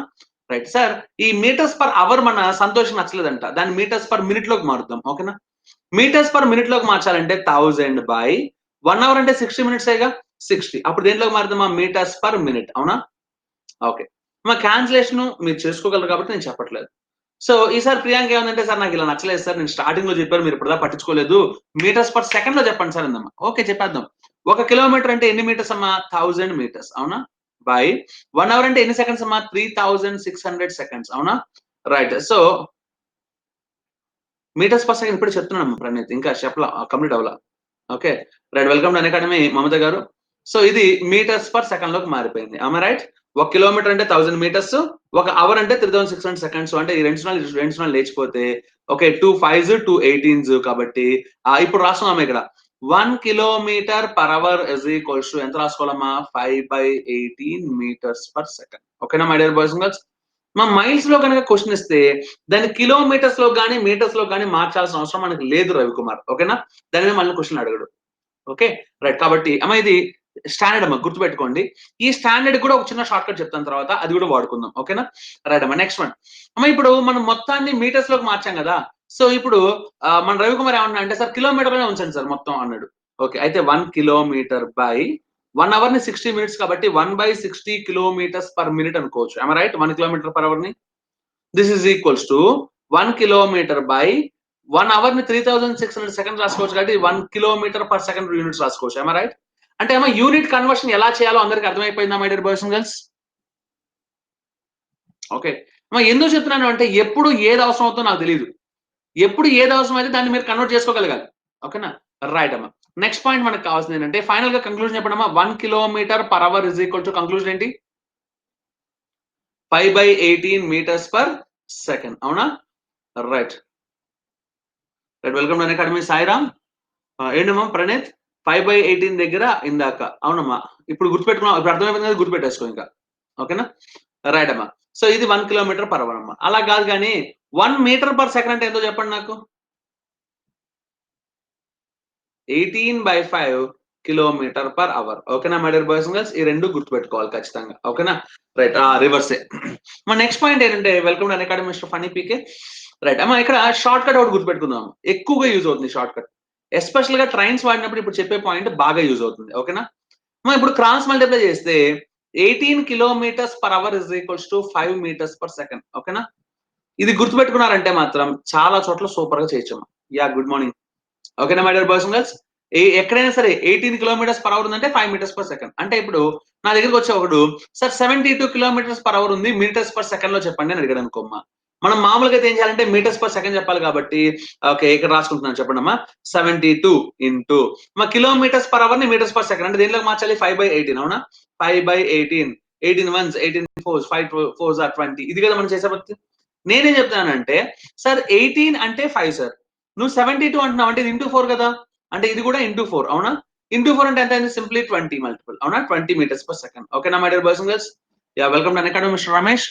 రైట్. సార్ ఈ మీటర్స్ పర్ అవర్ మన సంతోష్‌కి నచ్చలేదంట. దాన్ని మీటర్స్ పర్ మినిట్‌లోకి మారుద్దాం. ఓకేనా? మీటర్స్ పర్ మినిట్‌లోకి మార్చాలంటే 1000 బై 1 అవర్ అంటే 60 మినిట్సేగా. 60 అప్పుడు దేంట్లోకి మారుద్దామా? Metres per minute. అవునా? ఓకే. కాన్సలేషను మీరు చేసుకోగలరు కాబట్టి నేను చెప్పట్లేదు. సో, ఈసారి ప్రియాంక ఏమందంటే, "సార్ నాకిలా నచ్చలేదు సార్. నేను స్టార్టింగ్‌లో చెప్పాను. మీరు ఇప్పటిదాకా పట్టించుకోలేదు. మీటర్స్ పర్ సెకండ్‌లో చెప్పండి సార్" అందమ్మా. ఓకే. చెప్పేద్దాం. 1 కిలోమీటర్ అంటే ఎన్ని మీటర్స్ అమ్మా? 1000 మీటర్స్. అవునా? బై 1 అవర్ అంటే ఎన్ని సెకండ్స్ అమ్మా? 3600 సెకండ్స్. అవునా? Right. So metres per second ఇప్పుడు చెప్తున్నాను ప్రణీత్, ఇంకా చెప్పలా, కంప్లీట్ అవ్వాల. Okay right, welcome to academy Mamata గారు. సో ఇది మీటర్స్ పర్ సెకండ్ లోకి మారిపోయింది. రైట్, 1 కిలోమీటర్ అంటే 1000 మీటర్స్, 1 అవర్ అంటే 3600 సెకండ్స్. అంటే ఈ రెండు సున్నాలు లేచిపోతే ఓకే 2 5s 2 18s కాబట్టి ఇప్పుడు రాస్తున్నాం ఇక్కడ 1 kilometre per hour is equals to ఎంత రాసుకోవాలమ్మా, 5/18 మీటర్స్ పర్ సెకండ్. ఓకేనా my dear boys and girls? మా మైల్స్ లో కనుక క్వశ్చన్ ఇస్తే దాన్ని కిలోమీటర్స్ లో కానీ మీటర్స్ లో కానీ మార్చాల్సిన అవసరం మనకి లేదు రవికుమార్. ఓకేనా, దాని మీద మళ్ళీ క్వశ్చన్ అడగడు. ఓకే రైట్, కాబట్టి అమ్మ ఇది స్టాండర్డ్ అమ్మ, గుర్తుపెట్టుకోండి. ఈ స్టాండర్డ్ కూడా ఒక చిన్న షార్ట్ కట్ చెప్తాను తర్వాత, అది కూడా వాడుకుందాం. ఓకేనా రైట్ అమ్మ. నెక్స్ట్ వన్ అమ్మ, ఇప్పుడు మనం మొత్తాన్ని మీటర్స్ లోకి మార్చాం కదా. సో ఇప్పుడు మన రవికుమార్ ఏమన్నా అంటే సార్ కిలోమీటర్ లోనే ఉంచండి సార్ మొత్తం అన్నాడు. ఓకే, అయితే 1 కిలోమీటర్ బై 1 అవర్ ని 60 మినిట్స్ కాబట్టి 1/60 కిలోమీటర్స్ పర్ మినిట్ అనుకోవచ్చు. రైట్, 1 కిలోమీటర్ పర్ అవర్ ని this is equals to 1 kilometre by 1 hour ని 3600 సెకండ్స్ రాసుకోవచ్చు కాబట్టి 1 కిలోమీటర్ పర్ సెకండ్ యూనిట్స్ రాసుకోవచ్చు. రైట్, అంటే ఏమో యూనిట్ కన్వర్షన్ ఎలా చేయాలో అందరికి అర్థమైపోయిందా my dear boys and girls? Okay, ఎందుకు చెప్తున్నాను అంటే ఎప్పుడు ఏది అవసరం అవుతుందో నాకు తెలియదు. ఎప్పుడు ఏది అవసరం అయితే దాన్ని మీరు కన్వర్ట్ చేసుకోగలగాలి. ఓకేనా రైట్ అమ్మా. నెక్స్ట్ పాయింట్ మనకు కావాల్సింది ఏంటంటే ఫైనల్ గా కంక్లూజన్ చెప్పడమ్మా. 1 kilometre per hour is equal to conclusion ఏంటి, 5/18 మీటర్స్ పర్ సెకండ్. అవునా right right, welcome to academy Sairam. ఏంటమ్మా ప్రణీత్, 5/18 దగ్గర ఇందాక అవునమ్మా, ఇప్పుడు గుర్తుపెట్టుకున్నాం, ఇప్పుడు అర్థమైపోయింది కదా, గుర్తుపెట్టేసుకో ఇంకా. ఓకేనా రైట్ అమ్మా. సో ఇది 1 కిలోమీటర్ పర్ అవర్ అమ్మా. అలా కాదు కానీ 1 మీటర్ పర్ సెకండ్ అంటే ఎంతో చెప్పండి నాకు. 18/5 కిలోమీటర్ పర్ అవర్. ఓకేనా my dear boys and girls? ఈ రెండు గుర్తుపెట్టుకోవాలి ఖచ్చితంగా. ఓకేనా రైట్, రివర్సే. మా నెక్స్ట్ పాయింట్ ఏంటంటే welcome to academy mister Phani PK. Right అమ్మా, ఇక్కడ షార్ట్ కట్ ఒకటి గుర్తుపెట్టుకుందాం. ఎక్కువగా యూజ్ అవుతుంది షార్ట్ కట్, ఎస్పెషల్ గా ట్రైన్స్ వాడినప్పుడు ఇప్పుడు చెప్పే పాయింట్ బాగా యూజ్ అవుతుంది. ఓకేనా ఇప్పుడు క్రాస్ మల్టిప్లై చేస్తే 18 kilometres per hour is equals to 5 metres per second. ఓకేనా, ఇది గుర్తుపెట్టుకున్నారంటే మాత్రం చాలా చోట్ల సూపర్ గా చేయొచ్చు. Yeah good morning. ఓకేనా my dear boys and girls? ఎక్కడైనా సరే 18 కిలోమీటర్స్ పర్ అవర్ ఉందంటే 5 మీటర్స్ పర్ సెకండ్. అంటే ఇప్పుడు నా దగ్గరికి వచ్చే ఒకడు సార్ 72 కిలోమీటర్స్ పర్ అవర్ ఉంది, మీటర్స్ పర్ సెకండ్ లో చెప్పండి అని అడిగాడు అనుకోమ్మా. మనం మామూలుగా అయితే ఏం చేయాలంటే మీటర్స్ పర్ సెకండ్ చెప్పాలి కాబట్టి ఓకే ఇక్కడ రాసుకుంటున్నాను చెప్పండి అమ్మా. 72 ఇంటూ మా కిలోమీటర్స్ పర్ అవర్ ని మీటర్స్ పర్ సెకండ్ అంటే దేంట్లోకి మార్చాలి, 5/18. అవునా, 5/18, 18 1s 18 4s 5 4s are 20. ఇది కదా మనం చేసే పద్ధతి. నేనేం చెప్తానంటే సార్ 18 అంటే 5 సార్, నువ్వు 72 అంటున్నావు అంటే ఇది ఇంటూ 4 కదా, అంటే ఇది కూడా ఇంటూ 4. అవునా, ఇంటూ 4 అంటే ఎంత అయింది, సింప్లీ 20 మల్టిపుల్. అవునా, 20 మీటర్స్ పర్ సెకండ్. ఓకేనా my dear boys and girls? Yeah welcome to academy mister Ramesh.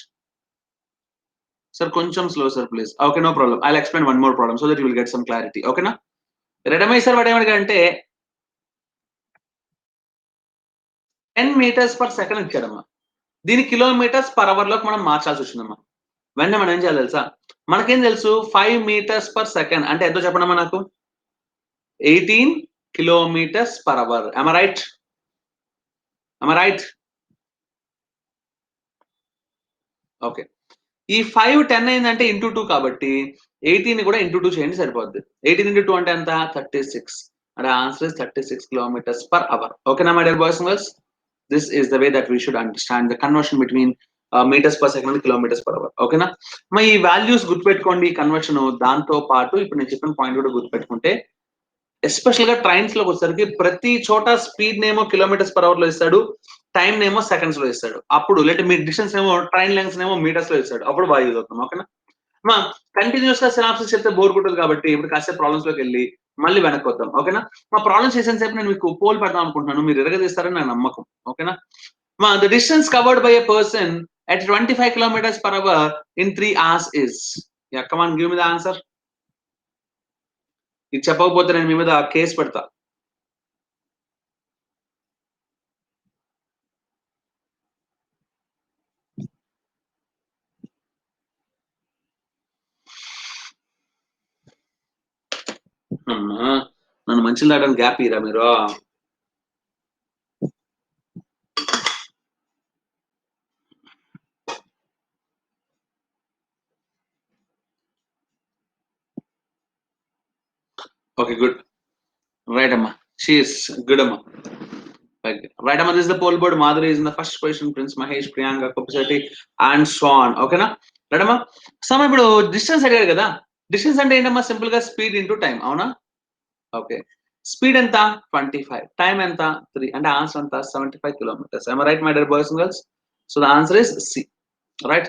Sir కొంచెం slow sir please. Okay no problem, I will explain one more problem so that you will get some clarity. ఓకేనా రెడమై sir వాడు ఏమడిగాడంటే 10 metres per second ఇచ్చాడమ్మా. దీని kilometres per hour లోకి మనం మార్చాల్సి వచ్చిందమ్మా. వెంటనే మనం ఏం చేయాలి తెలుసా, మనకేం తెలుసు 5 మీటర్స్ పర్ సెకండ్ అంటే ఎంతో చెప్పండమ్మా నాకు, 18 kilometres per hour. am I right? Okay, ఈ 5 10 అయిందంటే ఇంటూ 2 కాబట్టి 18 కూడా ఇంటూ 2 చేయండి సరిపోద్ది. 18 ఇంటూ 2 అంటే ఎంత, 36. అంటే answer is 36 kilometres per hour. ఓకేనా my dear boys and girls? This is the way that we should understand the conversion between metres per second kilometres per hour. ఓకేనా మరి ఈ వాల్యూస్ గుర్తుపెట్టుకోండి, కన్వర్షన్. దాంతో పాటు ఇప్పుడు నేను చెప్పిన పాయింట్ కూడా గుర్తుపెట్టుకుంటే ఎస్పెషల్ గా ట్రైన్స్ లోకి వచ్చేసరికి ప్రతి చోట స్పీడ్ నేమో కిలోమీటర్స్ పర్ అవర్ లో ఇస్తాడు, టైం నేమో సెకండ్స్ లో ఇస్తాడు. అప్పుడు లేదంటే మీ డిస్టెన్స్ ఏమో ట్రైన్ లెన్స్ ఏమో మీటర్స్ లో ఇస్తాడు. అప్పుడు బాగా యూజ్ అవుతాం. ఓకేనా మా కంటిన్యూస్ గా సినాప్సిస్ చెప్తే బోర్ కొట్టదు కాబట్టి ఇప్పుడు కాసేపు ప్రాబ్లమ్స్ లోకి వెళ్ళి మళ్ళీ వెనక్కి వద్దాం. ఓకేనా మా ప్రాబ్లమ్స్ చేసిన సేపు నేను మీకు పోల్ పెడదాం అనుకుంటున్నాను, మీరు ఎరగదీస్తారని నా నమ్మకం. ఓకేనా మా the distance covered by a person at 25 kilometers per hour in 3 hours is, yeah come on give me the answer. ఇది చెప్పకపోతే నేను మీ మీద కేసు పెడతా. నన్ను మంచిలు దాటానికి గ్యాప్ ఇరా మీరు. ఓకే గుడ్ రైట్ అమ్మా, షీ ఇస్ గుడ్ అమ్మా. Right అమ్మా, this is the poll board. Madhuri is in the first position, Prince Mahesh, Priyanka, Kopsati and so on. ఓకేనా రైట్ అమ్మా. సో ఇప్పుడు డిస్టెన్స్ అడిగారు కదా, డిస్టెన్స్ అంటే ఏంటమ్మా సింపుల్ గా స్పీడ్ ఇంటూ టైం అవునా ఓకే స్పీడ్ ఎంత 25 టైం ఎంత 3 అంటే ఆన్సర్ ఎంత 75 kilometres am I right my dear boys and girls so the answer is C right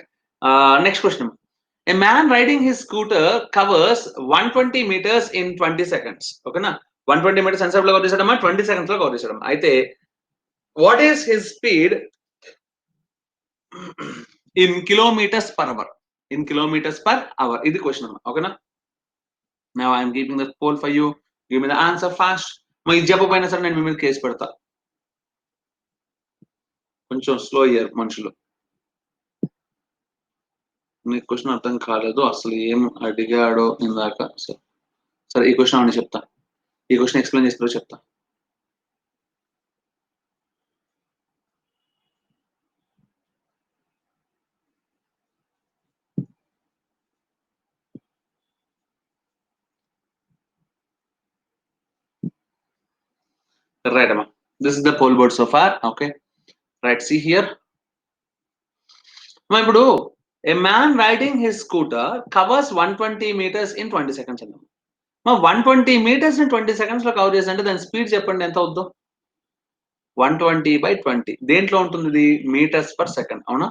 next question a man riding his scooter covers 120 meters in 20 seconds ఓకేనా 120 meters ఎంతసేపులో cover చేశాడమ్మా 20 seconds లో cover చేశాడమ్మా అయితే what is his speed in kilometers per hour in kilometers per hour ఇది question అమ్మా ఓకేనా now I am giving the poll for you give me the answer fast మరి ఇది చెప్పకపోయినా సరే నేను మీ మీద కేసు పెడతా కొంచెం స్లో అయ్యారు మనుషులు నీకు క్వశ్చన్ అర్థం కాలేదు అసలు ఏం అడిగాడో ఇందాక సరే ఈ క్వశ్చన్ అని చెప్తా ఈ క్వశ్చన్ ఎక్స్ప్లెయిన్ చేస్తారో చెప్తా రైట్ అమ్మా this is the poll board so far okay right see here ఇప్పుడు a man riding his scooter covers 120 meters in 20 seconds అన్నాం మా 120 meters ని 20 seconds లో కవర్ చేసి అంటే దాని స్పీడ్ చెప్పండి ఎంత అవుద్దో 120/20 దేంట్లో ఉంటుంది ఇది మీటర్స్ పర్ సెకండ్ అవునా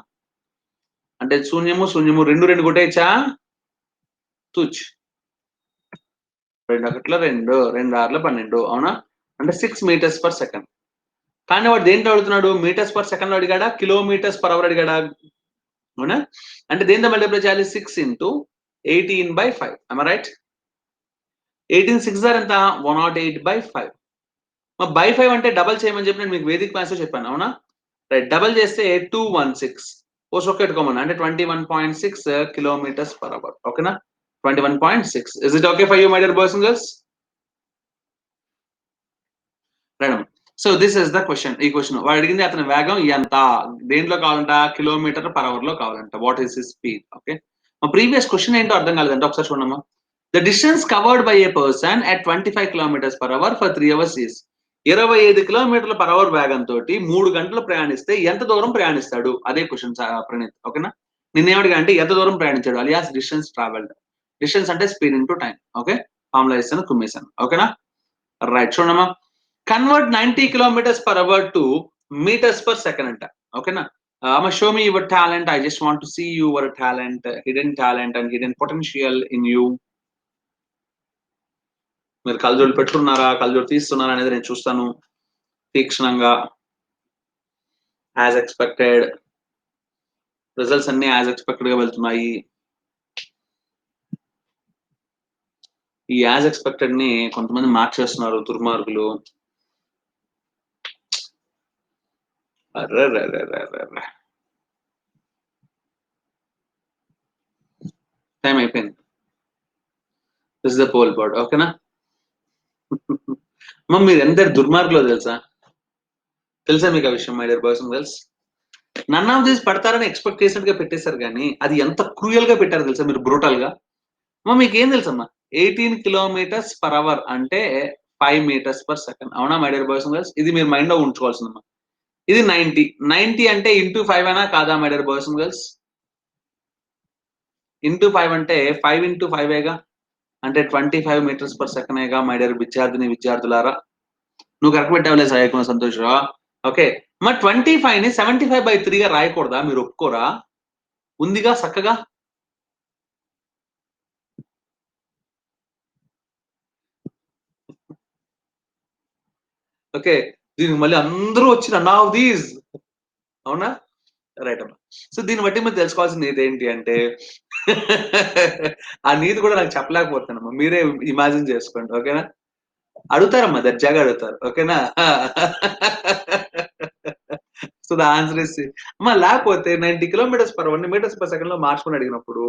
అంటే శూన్యము శూన్యము రెండు రెండు కొట్టేయచ్చా తుచ్ 2 ఒకటిలో 2 2 6లో 12 అవునా అంటే 6 meters per second కానీ వాడు దేంట్లో అడుగుతున్నాడు మీటర్స్ పర్ సెకండ్ లో అడిగాడా కిలోమీటర్స్ పర్ అవర్ అడిగాడా అవునా అంటే దేంతో మల్టిప్లై చేయాలి 6 into 18/5 am I right 18 6 ఎంత 108/5 మరి బై 5 అంటే డబల్ చేయమని చెప్పి నేను మీకు వేదిక మ్యాథ్స్ చెప్పాను అవునా రైట్ డబల్ చేస్తే 216 పోస్ట్ ఒక పెట్టుకోమని అంటే 21.6 కిలోమీటర్స్ పర్ అవర్ ఓకేనా 21.6 is it okay for you my dear boys and girls right so this is the question ఈ క్వశ్చన్ వాడు అడిగింది అతని వేగం ఎంత దేంట్లో కావాలంట కిలోమీటర్ పర్ అవర్ లో కావాలంట what is his speed okay మా ప్రీవియస్ క్వశ్చన్ ఏంటో అర్థం కాలేదంటే ఒకసారి చూడమ్మా the distance covered by A person at 25 kilometers per hour for 3 hours is 25 కిలోమీటర్ల పర్ అవర్ వేగంతో 3 గంటలు ప్రయాణిస్తే ఎంత దూరం ప్రయాణిస్తాడు అదే క్వశ్చన్ ప్రణీత్ ఓకేనా నిన్నేమడిగా అంటే ఎంత దూరం ప్రయాణించాడు అలియాస్ డిస్టెన్స్ ట్రావెల్డ్ డిస్టెన్స్ అంటే speed into time okay formula ఇస్తాను కుమ్మేశాను ఓకేనా రైట్ చూడమ్మా convert 90 kilometers per hour to meters per second అంట ఓకేనా show me your talent I just want to see your talent talent and hidden potential in you మీరు కళ్ళజోడు పెట్టుకున్నారా కళ్ళజోడు తీస్తున్నారా అనేది నేను చూస్తాను తీక్షణంగా యాజ్ ఎక్స్పెక్టెడ్ రిజల్ట్స్ అన్ని యాజ్ ఎక్స్పెక్టెడ్ గా వెళ్తున్నాయి ఈ యాజ్ ఎక్స్పెక్టెడ్ ని కొంతమంది మార్చేస్తున్నారు దుర్మార్గులు టైం అయిపోయింది దిస్ ద పోల్ బోర్డ్ ఓకేనా మీరు ఎంత దుర్మార్గులో తెలుసా మీకు ఆ విషయం my dear boys and girls none of these పడతారని ఎక్స్పెక్ట్ చేసినట్టుగా పెట్టేశారు కానీ అది ఎంత క్రూయల్ గా పెట్టారు తెలుసా మీరు బ్రూటల్ గా మీకు ఏం తెలుసమ్మా 18 kilometers per hour అంటే 5 meters per second అవునా my dear boys and girls ఇది మీరు మైండ్ లో ఉంచుకోవాల్సిందమ్మా ఇది 90 అంటే ఇంటూ 5 అయినా కాదా my dear boys and girls into 5 అంటే 5 into 5 ఏగా అంటే 25 meters per second ఏగా మై డియర్ విద్యార్థులారా నువ్వు కరెక్ట్ పెట్టావులే సాయకుమ సంతోష్ ఓకే మరి 25 ని 75/3 గా రాయకూడదా మీరు ఒప్పుకోరా ఉందిగా చక్కగా ఓకే దీనికి మళ్ళీ అందరూ వచ్చి నన్ ఆఫ్ దీస్ అవునా రైట్ అమ్మా సో దీన్ని బట్టి మీరు తెలుసుకోవాల్సిన నీతి ఏంటి అంటే ఆ నీతి కూడా నాకు చెప్పలేకపోతానమ్మా మీరే ఇమాజిన్ చేసుకోండి ఓకేనా అడుగుతారమ్మా దర్జాగా అడుగుతారు ఓకేనా సో ద ఆన్సర్ ఇస్ అమ్మా లేకపోతే 90 kilometers per 1 meters per second లో మార్చుకొని అడిగినప్పుడు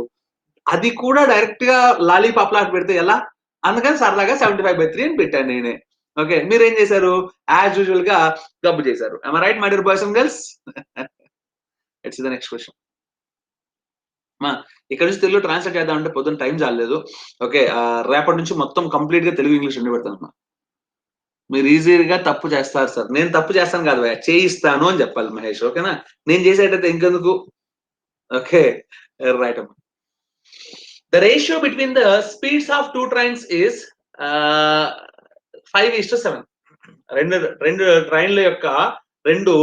అది కూడా డైరెక్ట్ గా లాలీపాప్ లాగా పెడితే ఎలా అందుకని సరదాగా 75/3 అని పెట్టాను నేనే ఓకే మీరు ఏం చేశారు యాజ్ యూజువల్ గా గబ్బు చేశారు right my dear boys and girls it's the next question ఇక్కడ నుంచి తెలుగు ట్రాన్స్లేట్ చేద్దాం అంటే పొద్దున్న టైం చాలేదు ఓకే రేపటి నుంచి మొత్తం కంప్లీట్ గా తెలుగు ఇంగ్లీష్ ఉండి పెడతాను మీరు ఈజీగా తప్పు చేస్తారు సార్ నేను తప్పు చేస్తాను కాదు చేయిస్తాను అని చెప్పాలి మహేష్ ఓకేనా నేను చేసేటైతే ఇంకెందుకు ఓకే రైట్ అమ్మా The ratio between the speeds of two trains is 5:7. రెండు ట్రైన్ల యొక్క రెండు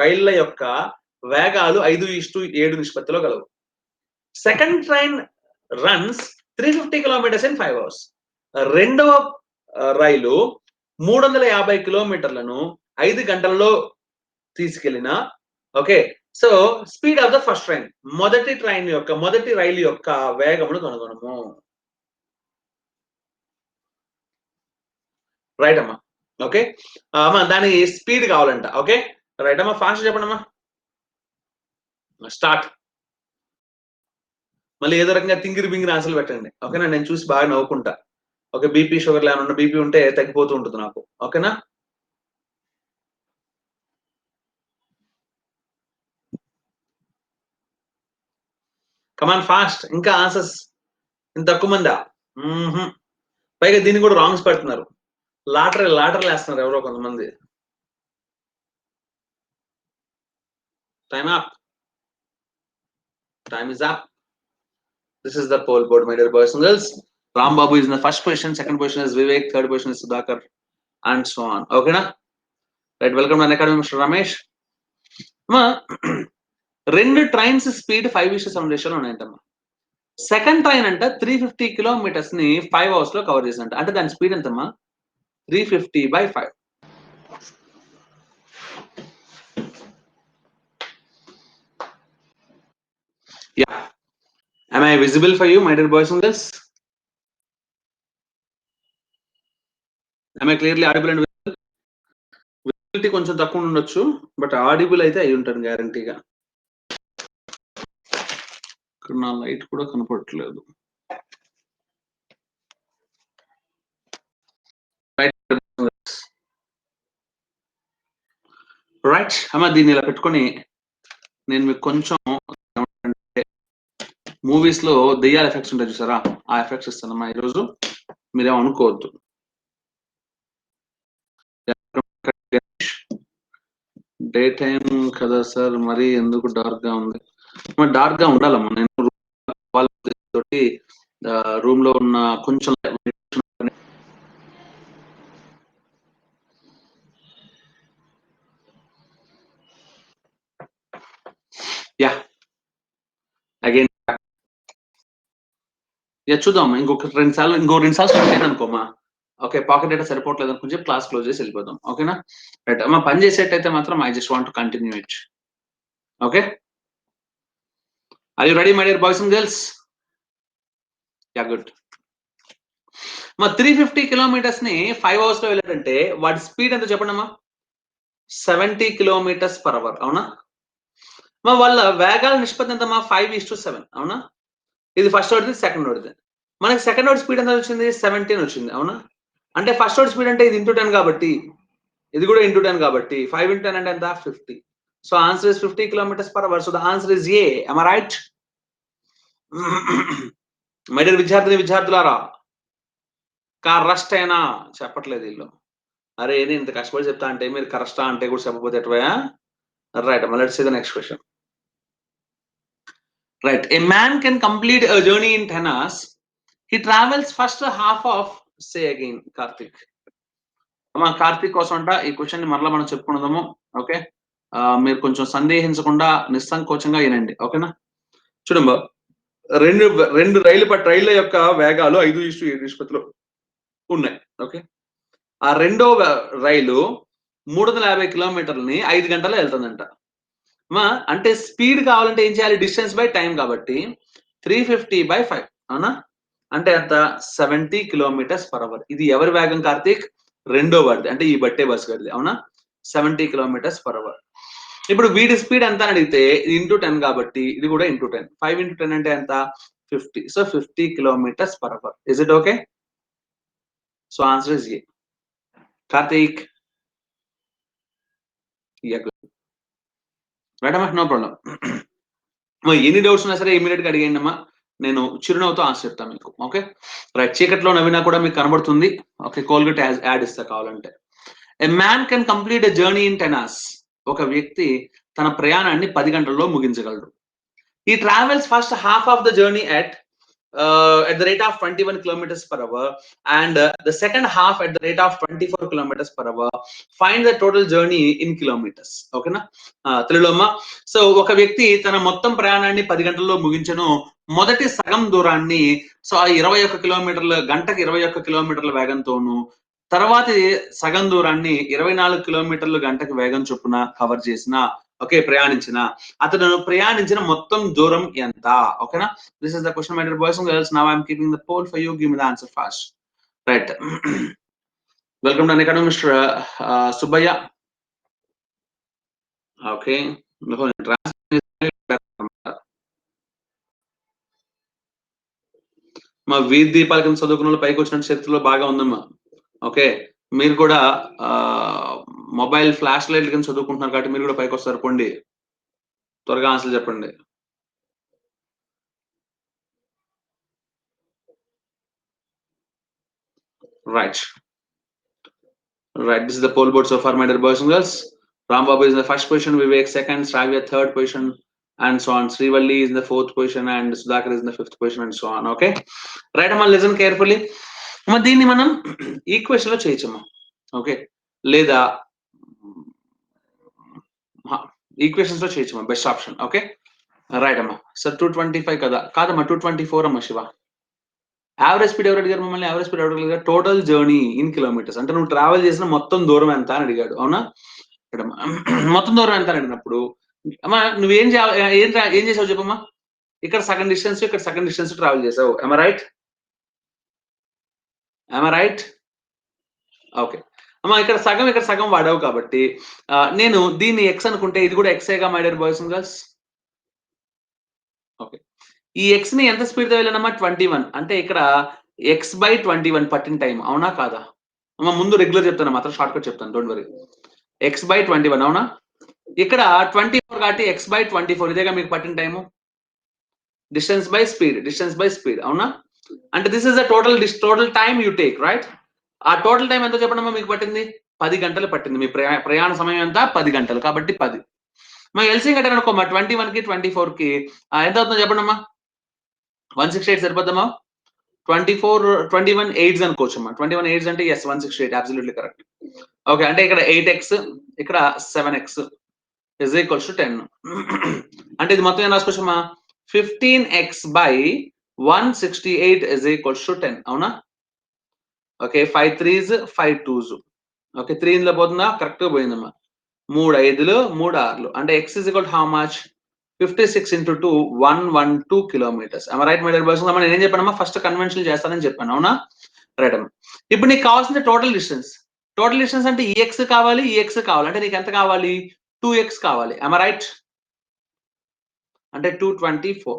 రైళ్ల యొక్క వేగాలు 5:7 నిష్పత్తిలో గలవు. Second train runs 350 kilometers in 5 hours. రెండవ రైలు 350 కిలోమీటర్లను 5 గంటల్లో తీసుకెళ్లిన. Okay, so speed of the first train, మొదటి రైలు యొక్క వేగమును కనుగొనము. రైట్ అమ్మా. ఓకే అమ్మా, దాని స్పీడ్ కావాలంట. ఓకే రైట్ అమ్మా, ఫాస్ట్ చెప్పండి అమ్మా. స్టార్ట్. మళ్ళీ ఏదో రకంగా తింగిరి బింగిరి ఆన్సర్లు పెట్టండి. ఓకేనా, నేను చూసి బాగా నవ్వుకుంటా. ఓకే, బీపీ షుగర్ లేకుండా బీపీ ఉంటే తగ్గిపోతూ ఉంటుంది నాకు. ఓకేనా, కమాన్ ఫాస్ట్. ఇంకా ఆన్సర్స్ ఇంత తక్కువ మందా? పైగా దీన్ని కూడా రాంగ్స్ పెడుతున్నారు. లాటరీ వేస్తున్నారు ఎవరో కొంతమంది. Time is up. This is the poll board, my dear boys and girls. Ram Babu is in the first position, second position is Vivek, third position is Sudhakar, and so on. Okay na? Right, welcome to Unacademy, Mr. Ramesh. రెండు trains speed 5:7 రేషియోలో ఉన్నాయంటమ్మా. Second train అంట 350 kilometres ని 5 hours లో cover చేసిందంట. అంటే దాని speed ఎంతమ్మా? 350/5. Yeah. Am I visible for you, my dear boys and girls? Am I clearly audible and visible? Visibility కొంచెం తక్కువ ఉండొచ్చు, బట్ ఆడిబుల్ అయితే అయి ఉంటాను గ్యారంటీగా. ఇక్కడ నా లైట్ కూడా కనపడట్లేదు. రైట్ అమ్మా, దీన్ని ఇలా పెట్టుకొని నేను మీకు కొంచెం మూవీస్ లో దెయ్యాల ఎఫెక్ట్స్ ఉంటాయి చూసారా, ఆ ఎఫెక్ట్స్ ఇస్తానమ్మా ఈరోజు. మీరేమో అనుకోవద్దు. డే టైం కదా సార్, మరి ఎందుకు డార్క్ గా ఉంది? డార్క్ గా ఉండాలమ్మా. నేను తోటి రూమ్ లో ఉన్న కొంచెం యా అగైన్ చూద్దాం. ఇంకో రెండు సార్లు స్టార్ట్ అనుకోమా. ఓకే, పాకెట్ డేటా సరిపోవట్లేదు అనుకుంటే క్లాస్ క్లోజ్ చేసి వెళ్ళిపోదాం. ఓకేనా, రైట్ అమ్మా. పని చేసేటైతే మాత్రం I just want to continue it. Okay, are you ready my dear boys and girls? Yeah, good. మా 350 కిలోమీటర్స్ ని 5 hours లో వెళ్ళాడంటే వాటి స్పీడ్ ఎంత చెప్పండి అమ్మా? 70 km/h. అవునా? మా వాళ్ళ వేగాల నిష్పత్తి ఎంతమ్మా? 5:7. అవునా? ఇది ఫస్ట్ వాడిది, సెకండ్ వాడిది. మనకి సెకండ్ వాడి స్పీడ్ ఎంత వచ్చింది? 17 వచ్చింది. అవునా? అంటే ఫస్ట్ వాడి స్పీడ్ అంటే ఇది ఇంటూ 10 కాబట్టి ఇది కూడా ఇంటూ 10 కాబట్టి 5 into 10 అంటే ఎంత? 50. So answer is 50 km/h. So the answer is a. am I right? My dear విద్యార్థులారా, కరెక్టేనా? చెప్పట్లేదు వీళ్ళు. అరే నేను ఇంత కష్టపడి చెప్తా అంటే మీరు కరెక్టా అంటే కూడా చెప్పకపోతే ఎట్వయా? Right, let's see the next question. Right, a man can complete a journey in 10 hours. He travels first half of, say again, Karthik. అమ్మా, కార్తీక్ కోసం అంట ఈ క్వశ్చన్ ని మరలా మనం చెప్పుకుందాము. ఓకే, మీరు కొంచెం సందేహించకుండా నిస్సంకోచంగా వినండి. ఓకేనా, చూడమ్మా, రెండు రైళ్ల యొక్క వేగాలు 5:7 నిష్పత్తిలో ఉన్నాయి. ఓకే, ఆ రెండో రైలు 350 కిలోమీటర్లని 5 గంటల్లో వెళ్తుందంట. అంటే స్పీడ్ కావాలంటే ఏం చేయాలి? డిస్టెన్స్ బై టైం కాబట్టి 350/5. అవునా? అంటే అంత 70 km/h. ఇది ఎవరి వేగం కార్తీక్? రెండో వాడిది, అంటే ఈ బట్టే బస్ గడిది. అవునా? 70 km/h. ఇప్పుడు వీడి స్పీడ్ ఎంత అని అడిగితే ఇది ఇంటూ 10 కాబట్టి ఇది కూడా ఇంటూ 10. 5 into 10 అంటే ఎంత? 50. So 50 km/h. Is it okay? So answer is a. Karthik, right అమ్మా, నో ప్రాబ్లం. ఎన్ని డౌట్స్ ఉన్నా సరే ఇమీడియట్ గా అడిగండి అమ్మా, నేను చిరునవ్వుతో ఆన్సర్ చెప్తాను మీకు. Okay, right. చీకట్లో నవ్వినా కూడా మీకు కనబడుతుంది. ఓకే, కోల్గేట్ యాడ్ ఇస్తా కావాలంటే. A man can complete a journey in 10 hours. ఒక వ్యక్తి తన ప్రయాణాన్ని 10 గంటల్లో ముగించగలడు. ఈ travels first half of the journey at at the rate of 21 kilometers per hour, and the second half at the rate of 24 kilometers per hour. Find the total journey in kilometers. Okay na? తెలుగులోమా. So ఒక వ్యక్తి తన మొత్తం ప్రయాణాన్ని 10 గంటల్లో ముగించను. మొదటి సగం దూరాన్ని సో ఆ 21 కిలోమీటర్ల గంటకి 21 కిలోమీటర్ల వేగంతోను, తర్వాతి సగం దూరాన్ని 24 కిలోమీటర్ల గంటకి వేగం చొప్పున కవర్ చేసిన, ఓకే, ప్రయాణించిన అతను ప్రయాణించిన మొత్తం దూరం ఎంత? ఓకేనా? This is the question, my dear boys and girls. Now I am keeping the poll for you. Give me the answer fast. Right. Welcome to Unacademy, Mr. Subaya. Okay. మా వీధి దీపాల కింద చదువుకున్న వాళ్ళు పైకి వచ్చిన చరిత్రలో బాగా ఉందమ్మా. ఓకే, మీరు కూడా మొబైల్ ఫ్లాష్ లైట్ కింద చదువుకుంటున్నారు కాబట్టి మీరు కూడా పైకి వస్తారు. పోండి, త్వరగా ఆన్సర్ చెప్పండి. Right. Right. This is the poll board so far, my dear boys and girls. Rambabu is in the first position, Vivek second, Sravya third position, and so on. Srivalli is in the fourth position, and Sudhakar is in the fifth position, and so on. Okay. Right, amma, listen carefully. Amma దీన్ని మనం equation లో చేయొచ్చమ్మా. Okay, లేదా equations లో చేయొచ్చమ్మా, best option. Okay, right అమ్మా. Sir 225 కదా? కాదమ్మా, 224 అమ్మా Shiva. Average speed ఎవరు అడిగారు మమ్మల్ని? యావరేజ్ స్పీడ్ ఎవరు అడిగారు? టోటల్ జర్నీ ఇన్ కిలోమీటర్స్, అంటే నువ్వు ట్రావెల్ చేసిన మొత్తం దూరం ఎంత అని అడిగాడు. అవునా? మొత్తం దూరం ఎంత అని అడిగినప్పుడు అమ్మా నువ్వేం ఏం చేసావు చెప్పమ్మా? ఇక్కడ సగం డిస్టెన్స్, ఇక్కడ సగం డిస్టెన్స్ ట్రావెల్ చేసావు. am I right? ఓకే అమ్మా, ఇక్కడ సగం వాడావు కాబట్టి నేను దీన్ని ఎక్స్ అనుకుంటే ఇది కూడా ఎక్సేగా, my dear boys and girls. Okay, ఈ ఎక్స్ ని ఎంత స్పీడ్ తో వెళ్ళానమ్మా? 21. అంటే ఇక్కడ ఎక్స్ బై 21 పట్టిన టైం. అవునా కాదా అమ్మా? ముందు రెగ్యులర్ చెప్తాను, మాత్రం షార్ట్ కట్ చెప్తాను, డోంట్ వరీ. ఎక్స్ బై 21 అవునా? ఇక్కడ 24 కాబట్టి ఎక్స్ బై 24 ఇదేగా మీకు పట్టిన టైము. డిస్టెన్స్ బై స్పీడ్ అవునా? అంటే this is the total time you take, right? ఆ టోటల్ టైం ఎంత చెప్పండమ్మా మీకు పట్టింది? 10 గంటలు పట్టింది. మీ ప్రయాణ సమయం ఎంత? 10 గంటలు. కాబట్టి 10 మా ఎల్సీ కట్టాను అనుకోమ్మా. 21 కి 24 కి ఎంత అవుతుందో చెప్పండమ్మా? 168 సరిపోద్దమ్మా? 24 21 8s అనుకోవచ్చమ్మా. 21 8s అంటే ఎస్ 168, అబ్సల్యూట్లీ కరెక్ట్. ఓకే, అంటే ఇక్కడ 8x, ఇక్కడ 7x is equals to 10. అంటే ఇది మొత్తం ఏం రాసుకోవచ్చమ్మా? 15x by 168 is equals to 10. అవునా? Okay, 5 3s 5 2s. ఓకే, 3 ఇందులో పోతుందా? కరెక్ట్ గా పోయిందమ్మా. 3 5లు 3 6లు అంటే x is equal to how much? 56 into 2 112 kilometers. am I right, my dear boys? నేను ఏం చెప్పానమ్మా? ఫస్ట్ కన్వెన్షన్ చేస్తానని చెప్పాను. అవునా? రైట్ అమ్మా. ఇప్పుడు నీకు కావాల్సింది టోటల్ డిస్టెన్స్ అంటే EX కావాలి, EX కావాలి. అంటే నీకు ఎంత కావాలి? 2x కావాలి. am I right? అంటే 224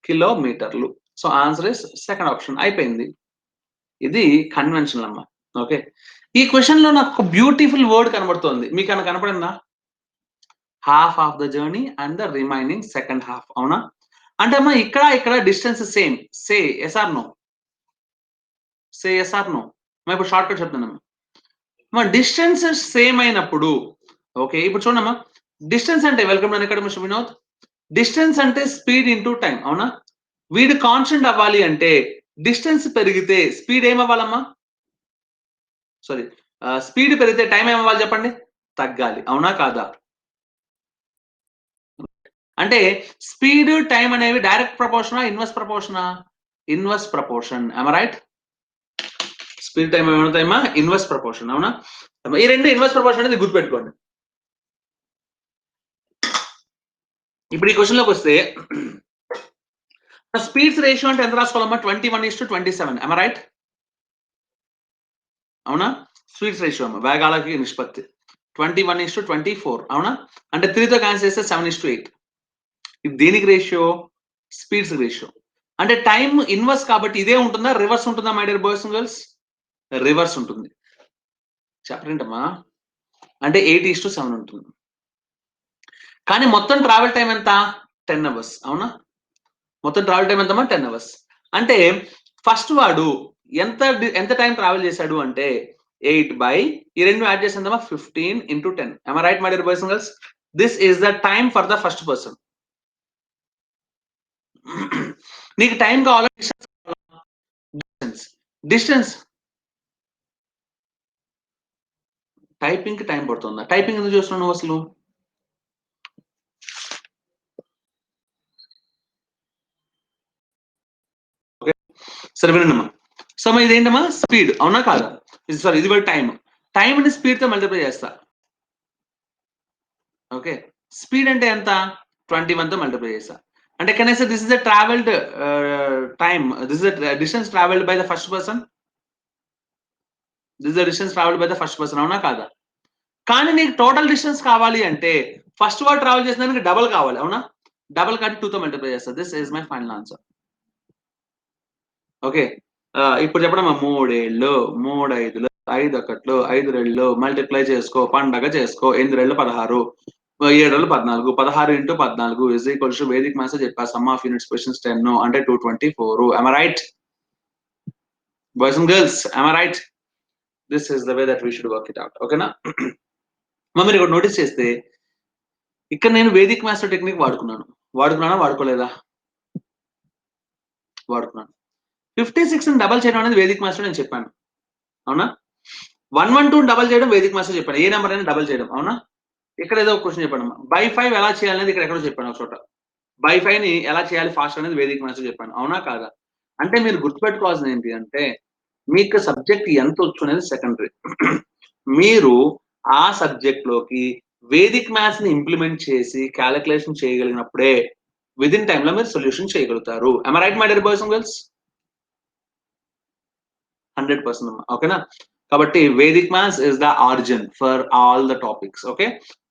కిలోమీటర్లు. So answer is second option. అయిపోయింది. ఇది కన్వెన్షనల్ అమ్మా. ఓకే, ఈ క్వశ్చన్ లో నాకు ఒక బ్యూటిఫుల్ వర్డ్ కనబడుతోంది. మీకు కనుక కనపడిందా? Half of the journey and the remaining second half. అవునా? అంటే అమ్మా ఇక్కడ distance same. Say yes or no? మా ఇప్పుడు షార్ట్ కట్ చెప్తున్నాను. మా డిస్టెన్స్ సేమ్ అయినప్పుడు, ఓకే, ఇప్పుడు చూడమ్మా, డిస్టెన్స్ అంటే welcome to academy mister Vinod. Distance అంటే స్పీడ్ ఇంటూ టైం. అవునా? వీడు కాన్స్టెంట్ అవ్వాలి అంటే డిస్టెన్స్ పెరిగితే స్పీడ్ ఏమవ్వాలమ్మా? సారీ, స్పీడ్ పెరిగితే టైం ఏమవ్వాలి చెప్పండి? తగ్గాలి. అవునా కాదా? అంటే స్పీడ్ టైం అనేవి డైరెక్ట్ ప్రపోర్షనా, ఇన్వర్స్ ప్రపోర్షనా? Inverse proportion. am I right? Speed time ఏమవుతాయమ్మా? Inverse proportion. అవునా? ఈ రెండు ఇన్వర్స్ ప్రపోర్షన్ అనేది గుర్తుపెట్టుకోండి. ఇప్పుడు ఈ క్వశ్చన్ లోకి వస్తే స్పీడ్స్ రేషియో అంటే ఎంత రాసుకోవాలమ్మా? 21:27. am I right? అవునా? స్పీడ్స్ రేషియో అమ్మా, వేగాలకి నిష్పత్తి 21:24. అవునా? అంటే 3తో క్యాన్సిల్ చేస్తే 7:8. ఇది దేనికి రేషియో? Speeds ratio. అంటే టైం ఇన్వర్స్ కాబట్టి ఇదే ఉంటుందా, రివర్స్ ఉంటుందా my dear boys and girls? Reverse ఉంటుంది. చెప్పరేంటమ్మా? అంటే 8:7 ఉంటుంది. కానీ మొత్తం ట్రావెల్ టైం ఎంత? 10 అవర్స్. అవునా? మొత్తం ట్రావెల్ టైం ఎంతమ్మా? 10 అవర్స్. అంటే ఫస్ట్ వాడు ఎంత టైం ట్రావెల్ చేశాడు అంటే 8 by ఈ రెండు యాడ్ చేసి ఎంతమ్మా? 15 into 10. am I right, my dear boys and girls? This is the time for the first person. నీకు టైం కావాలా, డిస్టెన్స్ టైపింగ్ కి టైం పడుతుందా? టైపింగ్ ఎందుకు చేస్తున్నావు నువ్వు అసలు? ఓకే, సరే వినండమ్మా. సో మరి ఇదేంటమ్మా స్పీడ్, అవునా కాదా? సారీ, ఇది కూడా టైం. టైంని స్పీడ్ తో మల్టిప్లై చేస్తా. ఓకే, స్పీడ్ అంటే ఎంత? 21 తో మల్టిప్లై చేస్తా. అంటే can I say this is the travelled time, this is the distance travelled by the first person, this is the distance travelled by the first person, అవునా కాదా? కానీ నీకు టోటల్ డిస్టెన్స్ కావాలి అంటే ఫస్ట్ వాడు ట్రావెల్ చేసిన దానికి డబల్ కావాలి, అవునా? డబల్ కాబట్టి 2 తో మల్టిప్లై చేస్తా. This is my final answer. Okay, ఇప్పుడు చెప్పడమ్మా. 3 ఏళ్ళు, 3 5లు, 5 1లు, 5 2లు, మల్టిప్లై చేసుకో, పండగ చేసుకో. 8 2 16, 7 14, 16 into 14 is equals to Vedic maths చెప్పా. సమ్ ఆఫ్ యూనిట్స్ క్వశ్చన్స్ 10 అంటే 224. am I right, boys and girls? am I right? This is the way that we should work it out. ఓకేనా? మీరు ఇక్కడ నోటీస్ చేస్తే ఇక్కడ నేను వేదిక్ మ్యాథ్స్ టెక్నిక్ వాడుకున్నానా వాడుకోలేదా? వాడుకున్నాను. 56 డబల్ చేయడం అనేది వేదిక్ మ్యాథ్స్ నేను చెప్పాను, అవునా? 112 డబల్ చేయడం వేదిక్ మ్యాథ్స్ చెప్పాను. ఏ నెంబర్ అయినా డబల్ చేయడం, అవునా? ఇక్కడ ఏదో ఒక క్వశ్చన్ చెప్పాను. బై 5 ఎలా చేయాలనేది ఇక్కడ ఎక్కడో చెప్పాను ఒక చోట. బై 5 ని ఎలా చేయాలి ఫాస్ట్ అనేది వేదిక్ మ్యాథ్స్ చెప్పాను, అవునా కాదా? అంటే మీరు గుర్తుపెట్టుకోవాల్సింది ఏంటి అంటే మీకు సబ్జెక్ట్ ఎంత వచ్చు అనేది సెకండరీ. మీరు ఆ సబ్జెక్ట్ లోకి వేదిక్ మ్యాథ్స్ ని ఇంప్లిమెంట్ చేసి క్యాలిక్యులేషన్ చేయగలిగినప్పుడే విదిన్ టైమ్ లో మీరు సొల్యూషన్ చేయగలుగుతారు. am I right, my dear boys and girls? 100%. ఓకేనా? కాబట్టి Vedic maths is the origin for all the topics. Okay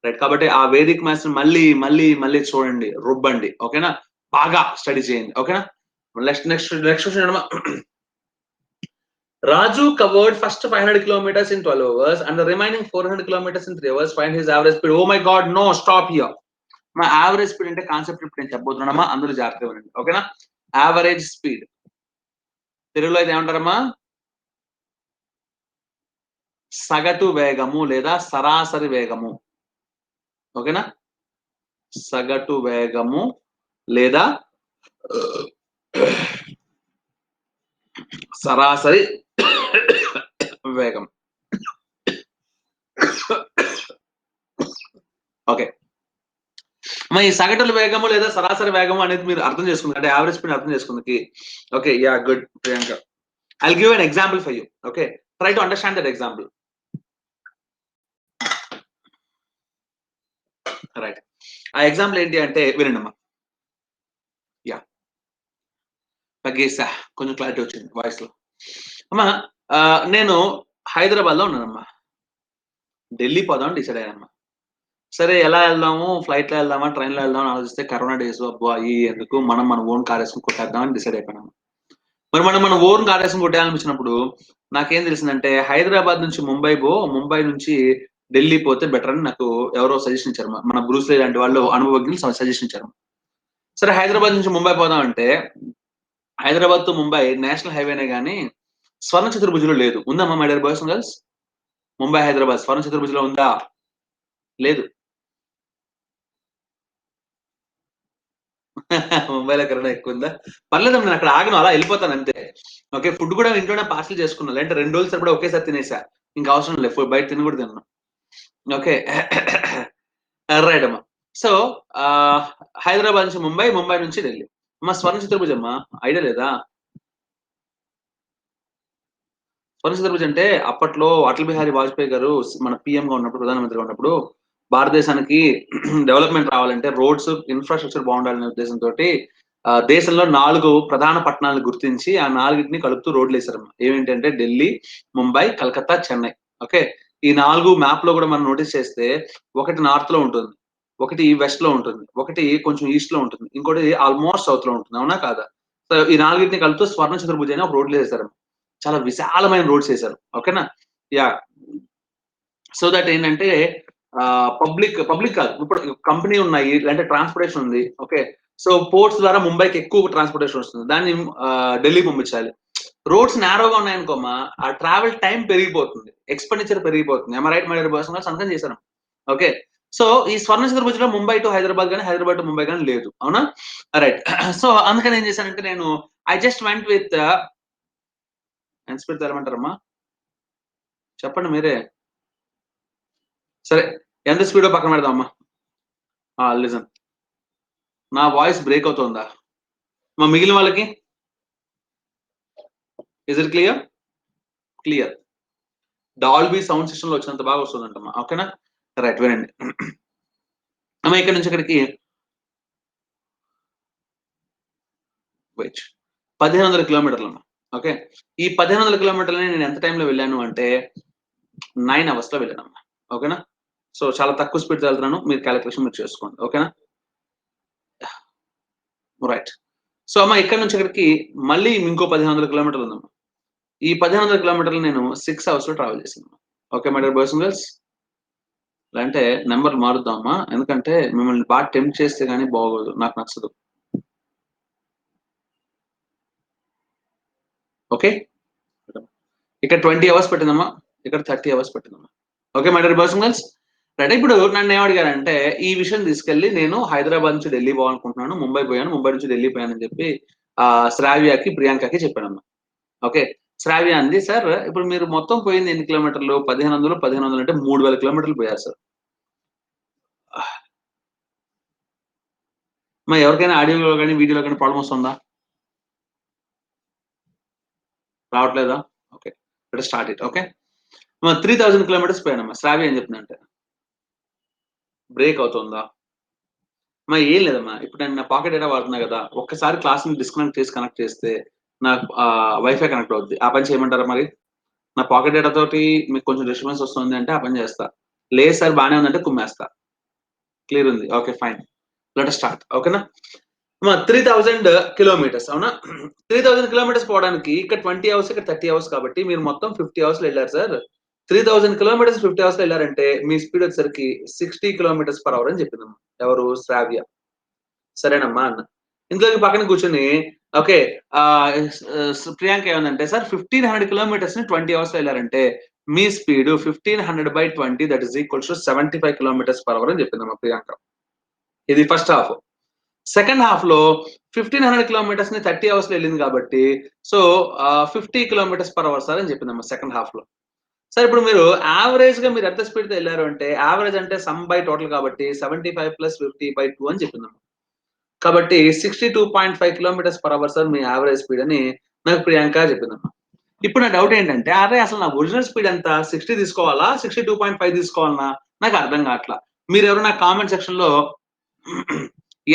right. కాబట్టి ఆ వేదిక్ మ్యాథ్స్ మళ్ళీ మళ్ళీ మళ్ళీ చూడండి, రుబ్బండి. ఓకేనా? బాగా స్టడీ చేయండి. ఓకేనా? Next question. Raju covered first 500 kilometers in 12 hours and the remaining 400 kilometers in 3 hours. Find his average speed. Oh my God, no, stop here. మా యావరేజ్ స్పీడ్ అంటే కాన్సెప్ట్ ఇప్పుడు నేను చెప్పబోతున్నానమ్మా, అందరూ జాగ్రత్తగా వినండి. ఓకేనా? యావరేజ్ స్పీడ్ తెలుగులో అయితే ఏమంటారమ్మా? సగటు వేగము లేదా సరాసరి వేగము. ఓకేనా? సగటు వేగము లేదా సరాసరి వేగం. ఓకే, మరి సగటు వేగము లేదా సరాసరి వేగము అనేది మీరు అర్థం చేసుకుంది అంటే యావరేజ్ స్పీడ్ అర్థం చేసుకుంది. Okay, yeah, good Priyanka. I'll give an example for you. Okay, try to understand that example. Right, ఆ ఎగ్జాంపుల్ ఏంటి అంటే వినండమ్మా. యా, తగ్గేసా, కొంచెం క్లారిటీ వచ్చింది వాయిస్ లో. అమ్మా, నేను హైదరాబాద్ లో ఉన్నానమ్మా. ఢిల్లీ పోదామని డిసైడ్ అయ్యానమ్మా. సరే, ఎలా వెళ్దాము? ఫ్లైట్ లో వెళ్దామా, ట్రైన్ లో వెళ్దామని ఆలోచిస్తే కరోనా డేస్, అబ్బా ఈ ఎందుకు, మనం మన ఓన్ కార్ వేసుకుని కొట్టేద్దామని డిసైడ్ అయిపోయినాము. మరి మనం మన ఓన్ కార్ వేసుకుని కొట్టేయాలనిపించినప్పుడు నాకేం తెలిసిందంటే హైదరాబాద్ నుంచి ముంబై నుంచి ఢిల్లీ పోతే బెటర్ అని నాకు ఎవరో సజెషన్ ఇచ్చారు. మన బ్రూస్లీ లాంటి వాళ్ళు అనుభవజ్ఞులు సజెషన్ ఇచ్చారు. సరే, హైదరాబాద్ నుంచి ముంబై పోదాం అంటే హైదరాబాద్ టు ముంబై నేషనల్ హైవేనే కానీ స్వర్ణ చతుర్భుజంలో లేదు. ఉందమ్మా my dear boys and girls? Mumbai Hyderabad స్వర్ణ చతుర్భుజంలో ఉందా? లేదు. ముంబైలో కరోనా ఎక్కువ ఉందా? పర్లేదమ్మా, నేను అక్కడ ఆగను, అలా వెళ్ళిపోతాను అంతే. ఓకే, ఫుడ్ కూడా ఇంట్లోనే పార్సల్ చేసుకున్నా, లేదంటే 2 రోజులు సరిపడా ఒకేసారి తినేసా. ఇంకా అవసరం లేదు, బయట తిని కూడా తిన్నాను. ఓకే, రైట్ అమ్మా. సో హైదరాబాద్ నుంచి ముంబై నుంచి ఢిల్లీ. అమ్మా, స్వర్ణ చతుర్భుజమ్మా, ఐడియా లేదా? స్వర్ణ చతుర్భుజం అంటే అప్పట్లో అటల్ బిహారీ వాజ్పేయి గారు మన PM గా ఉన్నప్పుడు, ప్రధానమంత్రిగా ఉన్నప్పుడు భారతదేశానికి డెవలప్మెంట్ రావాలంటే రోడ్స్ ఇన్ఫ్రాస్ట్రక్చర్ బాగుండాలనే ఉద్దేశంతో దేశంలో 4 ప్రధాన పట్టణాలను గుర్తించి ఆ 4టిని కలుపుతూ రోడ్లు వేశారు. ఏమేంటంటే ఢిల్లీ, ముంబై, కలకత్తా, చెన్నై. ఓకే, ఈ 4 మ్యాప్ లో కూడా మనం నోటీస్ చేస్తే ఒకటి నార్త్ లో ఉంటుంది, ఒకటి వెస్ట్ లో ఉంటుంది, ఒకటి కొంచెం ఈస్ట్ లో ఉంటుంది, ఇంకోటి ఆల్మోస్ట్ సౌత్ లో ఉంటుంది, అవునా కాదా? సో ఈ 4టిని కలుపుతూ స్వర్ణ చతుర్భుజం అని ఒక రోడ్లు వేశారు. చాలా విశాలమైన రోడ్స్ వేశారు. ఓకేనా? యా, సో దట్ ఏంటంటే పబ్లిక్ కాదు, ఇప్పుడు కంపెనీ ఉన్నాయి, లేదంటే ట్రాన్స్పోర్టేషన్ ఉంది. ఓకే, సో పోర్ట్స్ ద్వారా ముంబైకి ఎక్కువ ట్రాన్స్పోర్టేషన్ వస్తుంది, దాన్ని ఢిల్లీ పంపించాలి. రోడ్స్ నారోగా ఉన్నాయనుకోమా, ఆ ట్రావెల్ టైం పెరిగిపోతుంది, ఎక్స్పెండిచర్ పెరిగిపోతుంది. Right my dear boys? సంతం చేశాను. ఓకే, సో ఈ స్వర్ణ చతుర్భుజంలో ముంబై టు హైదరాబాద్ కానీ హైదరాబాద్ టు ముంబై కానీ లేదు, అవునా? రైట్. సో అందుకని ఏం చేశానంటే నేను ఐ జస్ట్ వెంట్ విత్ ఎంత స్పీడ్ తెలమంటారమ్మా? చెప్పండి మీరే. సరే, ఎంత స్పీడో పక్కన పెడదామమ్మా. లిజన్. నా వాయిస్ బ్రేక్ అవుతుందా? మిగిలిన వాళ్ళకి is it clear? Clear. Dolby sound system లో వచ్చినంత బాగా వస్తుందంటమ్మా. ఓకేనా? రైట్, వినండి. అమ్మ ఇక్కడ నుంచి ఇక్కడికి వెయిట్ 1500 కిలోమీటర్లమ్మా. ఓకే, ఈ 1500 కిలోమీటర్లని నేను ఎంత టైంలో వెళ్ళాను అంటే 9 అవర్స్ లో వెళ్ళానమ్మా. ఓకేనా? సో చాలా తక్కువ స్పీడ్ వెళ్తున్నాను. మీరు క్యాలిక్యులేషన్ మీరు చేసుకోండి. ఓకేనా? రైట్. సో అమ్మ ఇక్కడ నుంచి ఇక్కడికి మళ్ళీ ఇంకో 1500 కిలోమీటర్లు ఉందమ్మా. ఈ 1500 కిలోమీటర్లు నేను 6 అవర్స్ లో ట్రావెల్ చేశాను. Okay my dear boys and girls. అంటే నెంబర్ మారుద్దామమ్మా, ఎందుకంటే మిమ్మల్ని బాగా టెంప్ట్ చేస్తే గానీ బాగోదు, నాకు నచ్చదు. ఓకే, ఇక్కడ 20 అవర్స్ పట్టిందమ్మా, ఇక్కడ 30 అవర్స్ పట్టిందమ్మా. Okay my dear boys and girls. Right, ఇప్పుడు నన్ను ఏమడిగారంటే ఈ విషయం తీసుకెళ్లి నేను హైదరాబాద్ నుంచి ఢిల్లీ పోవాలనుకుంటున్నాను, ముంబై పోయాను, ముంబై నుంచి ఢిల్లీ పోయానని చెప్పి శ్రావ్యకి ప్రియాంకకి చెప్పానమ్మా. ఓకే, శ్రావ్య అంది, సార్ ఇప్పుడు మీరు మొత్తం పోయింది ఎన్ని కిలోమీటర్లు? 1500 అంటే 3000 కిలోమీటర్లు పోయారు సార్. మరి ఎవరికైనా ఆడియోలో కానీ వీడియోలో కానీ ప్రాబ్లం వస్తుందా? రావట్లేదా? Okay, start it. Okay, 3000 kilometres పోయానమ్మా. శ్రావ్య ఏం చెప్తుందంటే బ్రేక్ అవుతుందా? ఏం లేదమ్మా, ఇప్పుడు నేను నా పాకెట్ డేటా వాడుతున్నా కదా, ఒక్కసారి క్లాస్ ని డిస్కనెక్ట్ చేసి కనెక్ట్ చేస్తే నాకు వైఫై కనెక్ట్ అవుద్ది. ఆ పని చేయమంటారా మరి? నా పాకెట్ డేటా తోటి మీకు కొంచెం డిస్టర్బెన్స్ వస్తుంది అంటే ఆ పని చేస్తా. లేదు సార్ బానే ఉందంటే కుమ్మేస్తా. క్లియర్ ఉంది? Okay fine, let start. ఓకేనా? 3000 కిలోమీటర్స్ అవునా? 3000 కిలోమీటర్స్ పోవడానికి ఇక్కడ 20 అవర్స్, ఇక్కడ 30 అవర్స్, కాబట్టి మీరు మొత్తం 50 అవర్స్ లో వెళ్ళారు సార్. 3000 కిలోమీటర్స్ 50 అవర్స్ లో వెళ్ళారంటే మీ స్పీడ్ వచ్చేసరికి 60 కిలోమీటర్స్ పర్ అవర్ అని చెప్పిందమ్మా. ఎవరు? శ్రావ్య. సరేనమ్మా అన్న. ఇంట్లోకి పక్కన కూర్చొని ఓకే, ప్రియాంక ఏమందంటే సార్ 1500 కిలోమీటర్స్ ని 20 అవర్స్ లో వెళ్ళారంటే మీ speed 1500/20 that is equals to 75 kilometres per hour అని చెప్పిందమ్మా ప్రియాంక. ఇది ఫస్ట్ హాఫ్. సెకండ్ హాఫ్ లో 1500 కిలోమీటర్స్ ని 30 అవర్స్ లో వెళ్ళింది కాబట్టి so 50 kilometres per hour sir అని చెప్పిందమ్మా సెకండ్ హాఫ్ లో. సార్ ఇప్పుడు మీరు యావరేజ్ గా మీరు ఎంత స్పీడ్ తో వెళ్ళారు అంటే, యావరేజ్ అంటే సమ్ బై టోటల్ కాబట్టి 75 + 50/2 అని చెప్పిందమ్మా. కాబట్టి 62.5 కిలోమీటర్స్ పర్ అవర్ సార్ మీ యావరేజ్ స్పీడ్ అని నాకు ప్రియాంక చెప్పిందమ్మా. ఇప్పుడు నా డౌట్ ఏంటంటే అరే అసలు నా ఒరిజినల్ స్పీడ్ ఎంత? 60 తీసుకోవాలా, 62.5 తీసుకోవాలనా? నాకు అర్థం కావట్లా. మీరు ఎవరు నా కామెంట్ సెక్షన్ లో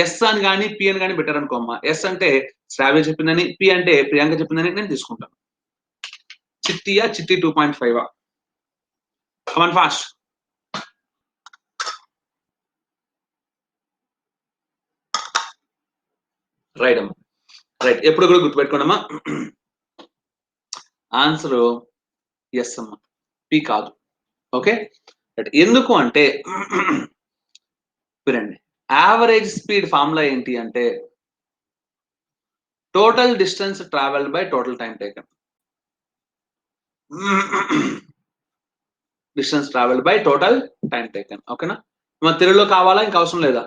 ఎస్ అని కానీ పి అని కానీ పెట్టారనుకోమ్మా. ఎస్ అంటే శ్రావ్య చెప్పిందని, పి అంటే ప్రియాంక చెప్పిందని నేను తీసుకుంటాను. చిట్టియా, చిట్టి 2.5 కమన్ ఫాస్ట్. రైట్ అమ్మా, రైట్. ఎప్పుడు కూడా గుర్తుపెట్టుకోండమ్మా, ఆన్సర్ ఎస్ అమ్మా, పి కాదు. ఓకే, ఎందుకు అంటే వినండి, యావరేజ్ స్పీడ్ ఫార్ములా ఏంటి అంటే total distance travelled by total time taken. Distance travelled by total time taken. ఓకేనా? మన తెలుగులో కావాలా, ఇంకా అవసరం లేదా?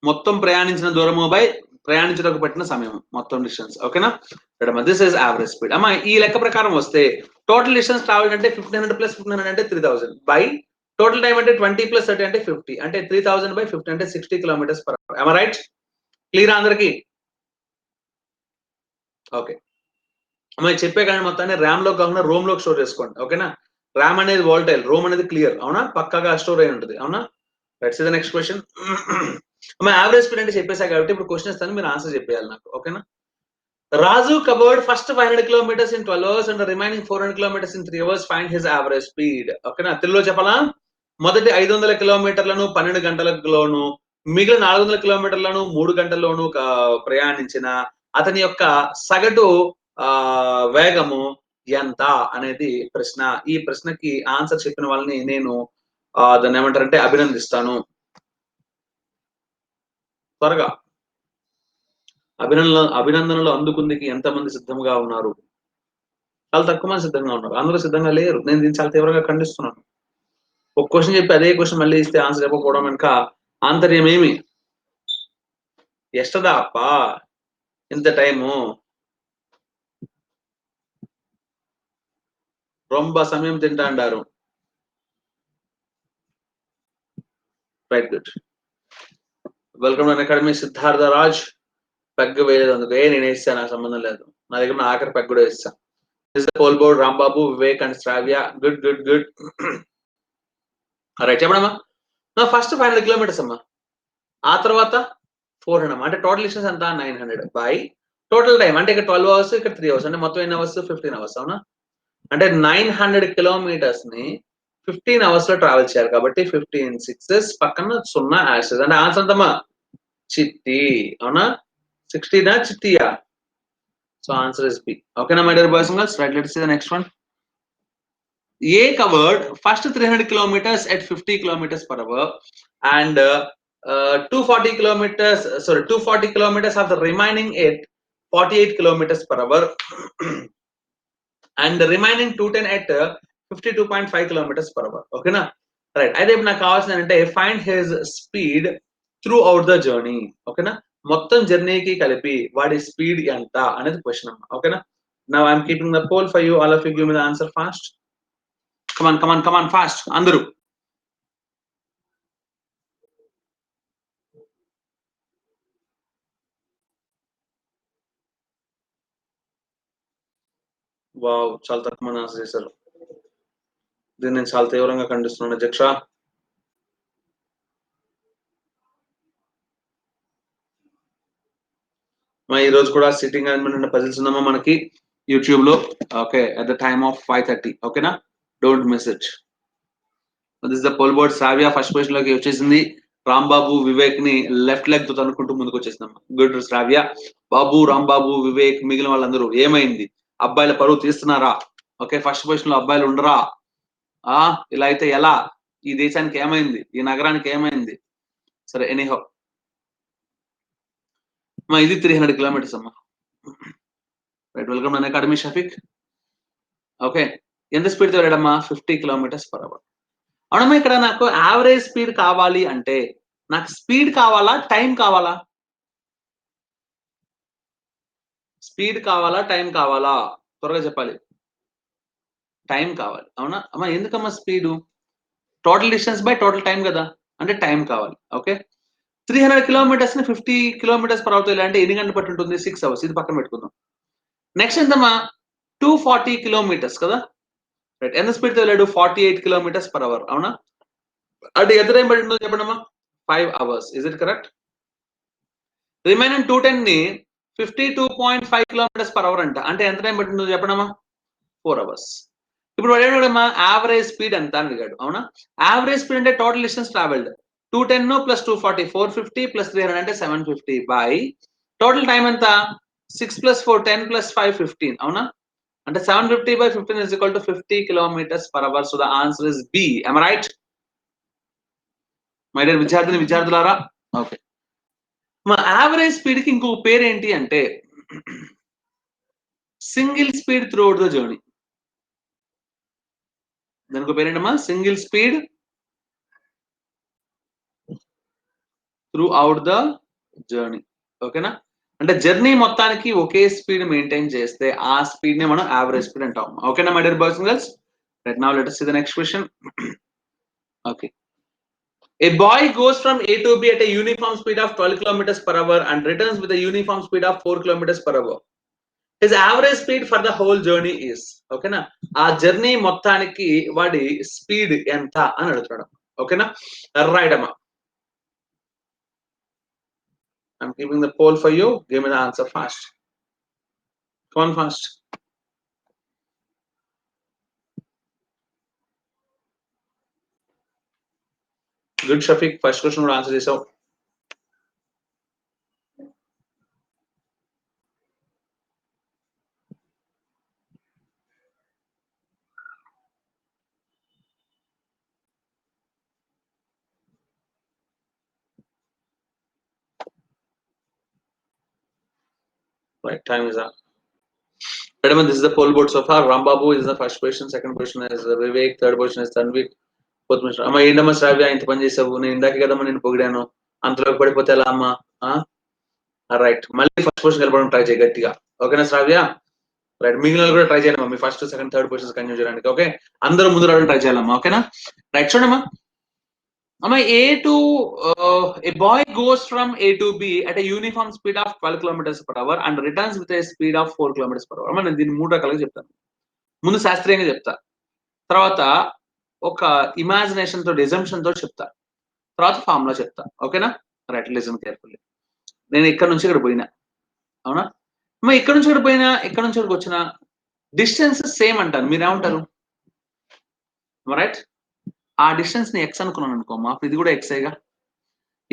మొత్తం ప్రయాణించిన దూరము బై ప్రయాణించడానికి పట్టిన సమయం, మొత్తం డిస్టెన్స్. ఓకేనా? This is average speed. అమ్మా ఈ లెక్క ప్రకారం వస్తే టోటల్ డిస్టెన్స్ ట్రావెల్ అంటే 1500 + 1500 అంటే 3000 బై టోటల్ టైం అంటే 20 + 30 అంటే 50 అంటే 3000/50 అంటే 60 kilometres per hour. am I right? Clear అందరికి? ఓకే అమ్మా చెప్పే కానీ మొత్తాన్ని ర్యామ్ లో కాకుండా రోమ్ లోకి స్టోర్ చేసుకోండి. ఓకేనా? ర్యామ్ అనేది వాల్టైల్, రోమ్ అనేది క్లియర్. అవునా? పక్కాగా స్టోర్ అయి ఉంటుంది. అవునా? Let's see the next question. అమ్మా యావరేజ్ స్పీడ్ అంటే చెప్పేసా కాబట్టి ఇప్పుడు క్వశ్చన్ ఇస్తాను, మీరు ఆన్సర్ చెప్పేయాలి నాకు. ఓకేనా? Raju covered first 500 kilometers in 12 hours and the remaining 400 kilometers in 3 hours. Find his average speed. ఓకేనా? తెలుగులో చెప్పాలా? మొదటి 500 కిలోమీటర్లను 12 గంటలలోను, మిగిలిన 400 కిలోమీటర్లను 3 గంటల్లోను ప్రయాణించిన అతని యొక్క సగటు వేగము ఎంత అనేది ప్రశ్న. ఈ ప్రశ్నకి ఆన్సర్ చెప్పిన వాళ్ళని నేను దాన్ని ఏమంటారంటే అభినందిస్తాను. త్వరగా అభినందనలు అందుకుందికి ఎంతమంది సిద్ధంగా ఉన్నారు? చాలా తక్కువ మంది సిద్ధంగా ఉన్నారు, అందరూ సిద్ధంగా లేరు. నేను దీన్ని చాలా తీవ్రంగా ఖండిస్తున్నాను. ఒక క్వశ్చన్ చెప్పి అదే క్వశ్చన్ మళ్ళీ ఇస్తే ఆన్సర్ చెప్పకపోవడం వెనుక ఆంతర్యం ఏమి? ఎష్టదా అప్ప ఇంత టైము? రొంబ సమయం తింటా అంటారు. Right, good. Welcome to academy. Siddhartha Raj peg వేయలేదు అందుకు. నేను వేస్తాను, నాకు సంబంధం లేదు. నా దగ్గర నా ఆఖరి పెగ్ కూడా వేస్తాను. This the poll board, Rambabu, Vivek and Sravya. Good good good. Right, చెప్పడమ్మా. ఫస్ట్ 500 కిలోమీటర్స్ అమ్మా, ఆ తర్వాత 400 అంటే టోటల్ డిస్టెన్స్ ఎంత 900 బై టోటల్ టైం అంటే ఇక్కడ 12 అవర్స్, ఇక్కడ 3 అవర్స్, అంటే మొత్తం ఎన్ని అవర్స్ 15 అవర్స్. అవునా? అంటే 900 కిలోమీటర్స్ ని 15 అవర్స్ లో ట్రావెల్ చేయాలి కాబట్టి 15 6 పక్కన 0 యాషెస్. అంటే ఆన్సర్ ఎంతమ్మా? చిట్టి. అవునా? 16 చిట్టియా? So answer is B. ఓకేనా my dear boys and girls? Right, let's see the next one. A covered first 300 kilometers at 50 kilometers per hour and 240 kilometers, 240 kilometers of the remaining at 48 kilometers per hour and the remaining 210 at 52.5 kilometers per hour. Okay na? Right. అయితే ఇప్పుడు నాకు కావాల్సింది అంటే find his speed throughout the journey. ఓకేనా? మొత్తం జర్నీకి కలిపి వాడి speed ఎంత అనేది క్వశ్చన్ అమ్మా. ఓకేనా? Now I'm keeping the poll for you. All of you give me the answer fast. Come on fast అందరూ. వావ్, చాలా తక్కువ మంది ఆన్సర్ చేశారు. దీన్ని నేను చాలా తీవ్రంగా ఖండిస్తున్నాను అధ్యక్ష. ఈ రోజు కూడా సిట్టింగ్ అరేంజ్మెంట్ పజిల్స్ ఉందమ్మా మనకి యూట్యూబ్ లో. Okay, at the time of 5:30. ఓకేనా? Don't miss it. This the poll board. Shravya first position లోకి వచ్చేసింది. రాంబాబు, వివేక్ ని లెఫ్ట్ లెగ్ తో తనుకుంటూ ముందుకు వచ్చేసిందమ్మా. గుడ్ శ్రావ్య. బాబు, రాంబాబు, వివేక్, మిగిలిన వాళ్ళందరూ ఏమైంది? అబ్బాయిల పరువు తీస్తున్నారా? ఓకే, ఫస్ట్ పొజిషన్ లో అబ్బాయిలు ఉండరా? ఇలా అయితే ఎలా? ఈ దేశానికి ఏమైంది? ఈ నగరానికి ఏమైంది? సరే, ఎనీహౌ ఇది 300 కిలోమీటర్స్ అమ్మా. Right, welcome to academy Shafiq. Okay, ఎంత స్పీడ్ తో వెళ్ళడమ్మా? 50 కిలోమీటర్స్ పర్ అవర్. అవునమ్మా, ఇక్కడ నాకు యావరేజ్ స్పీడ్ కావాలి అంటే నాకు స్పీడ్ కావాలా, టైం కావాలా? స్పీడ్ కావాలా, టైం కావాలా? త్వరగా చెప్పాలి. టైం కావాలి. అవునా అమ్మా? ఎందుకమ్మా speed? Total distance by total time కదా, అంటే టైం కావాలి. ఓకే, 300 కిలోమీటర్స్ ని 50 కిలోమీటర్స్ పర్ అవర్ అంటే ఎన్ని గంటలు పట్టి ఉంటుంది? 6 అవర్స్. ఇది పక్కన పెట్టుకుందాం. నెక్స్ట్ ఎంతమ్మా? 240 కిలోమీటర్స్ కదా. రైట్, ఎంత స్పీడ్ తో వెళ్ళాడు? 48 కిలోమీటర్స్ పర్ అవర్. అవునా? అంటే ఎంత టైం పట్టి ఉంటుందో చెప్పండమ్మా? 5 hours. Is it correct? Remaining 210 ని 52.5 కిలోమీటర్స్ పర్ అవర్ అంట, అంటే ఎంత టైం పట్టిందో చెప్పండమ్మా? 4 అవర్స్. ఇప్పుడు వాడు అడిగాడమ్మా యావరేజ్ స్పీడ్ ఎంత అని అడిగాడు. అవునా? యావరేజ్ స్పీడ్ అంటే total distance travelled 210 plus 240 450 plus 300 అంటే 750 బై టోటల్ టైం ఎంత? 6 ప్లస్ 4 10 ప్లస్ 5 15. అవునా? అంటే 750 by 15 is equal to 50 kilometers per hour. So the answer is B. Am I right? My dear విద్యార్థులారా. ఓకే, మా యావరేజ్ స్పీడ్ కి ఇంకొక పేరు ఏంటి అంటే single speed through out the journey. దానికి పేరు ఏంటమ్మా? Single speed through out the journey. ఓకేనా? అంటే జర్నీ మొత్తానికి ఒకే స్పీడ్ మెయింటైన్ చేస్తే ఆ స్పీడ్ ని మనం యావరేజ్ స్పీడ్ అంటాం. ఓకేనా my dear boys and girls? Right, now let us see the next question. Okay, a boy goes from A to B at a uniform speed of 12 kilometers per hour and returns with a uniform speed of 4 kilometers per hour. His average speed for the whole journey is. ఓకేనా? ఆ journey మొత్తానికి వాడి speed ఎంత అని అడుగుతాడు. ఓకేనా? Right అమ్మా. I'm keeping the poll for you. Give me the answer fast. Come on fast. Good Shafiq. First question would answer this out. Right, time is up. Madam, this is the poll board so far. Rambabu is the first question. Second question is Vivek. Third question is Tanvik. Fourth question. అమ్మా ఏంటమ్మా శ్రావ్య ఇంత పని చేసావు? నేను ఇందాకే కదమ్మా నేను పొగిడాను. అంతలోకి పడిపోతే ఎలా అమ్మా? రైట్, మళ్ళీ ఫస్ట్ క్వశ్చన్ కలపడం ట్రై చేయి గట్టిగా. ఓకేనా శ్రావ్య? రైట్, మిగిలిన కూడా ట్రై చేయాలమ్మా, మీ first second third positions continue చేయడానికి. ఓకే, అందరూ ముందు రావడం ట్రై చేయాలమ్మా. ఓకేనా? రైట్, చూడమ్మా అమ్మా, a boy goes from A to B at a uniform speed of 12 kilometers per hour and returns with a speed of 4 kilometers per hour. అమ్మా, నేను దీన్ని 3 రకాలుగా చెప్తాను. ముందు శాస్త్రీయంగా చెప్తా, తర్వాత ఒక ఇమాజినేషన్ తో డిజంప్షన్ తో చెప్తా, తర్వాత ఫార్ములా చెప్తా. ఓకేనా? Right, listen carefully. నేను ఇక్కడ నుంచి ఇక్కడ పోయినా, అవునా? అమ్మా, ఇక్కడ నుంచి ఇక్కడ పోయినా, ఇక్కడ నుంచి ఇక్కడికి వచ్చిన డిస్టెన్స్ సేమ్ అంటారు. మీరేమంటారు? రైట్, ఆ డిస్టెన్స్ ని ఎక్స్ అనుకున్నాను అనుకోమ్మా, ఇది కూడా ఎక్సేగా.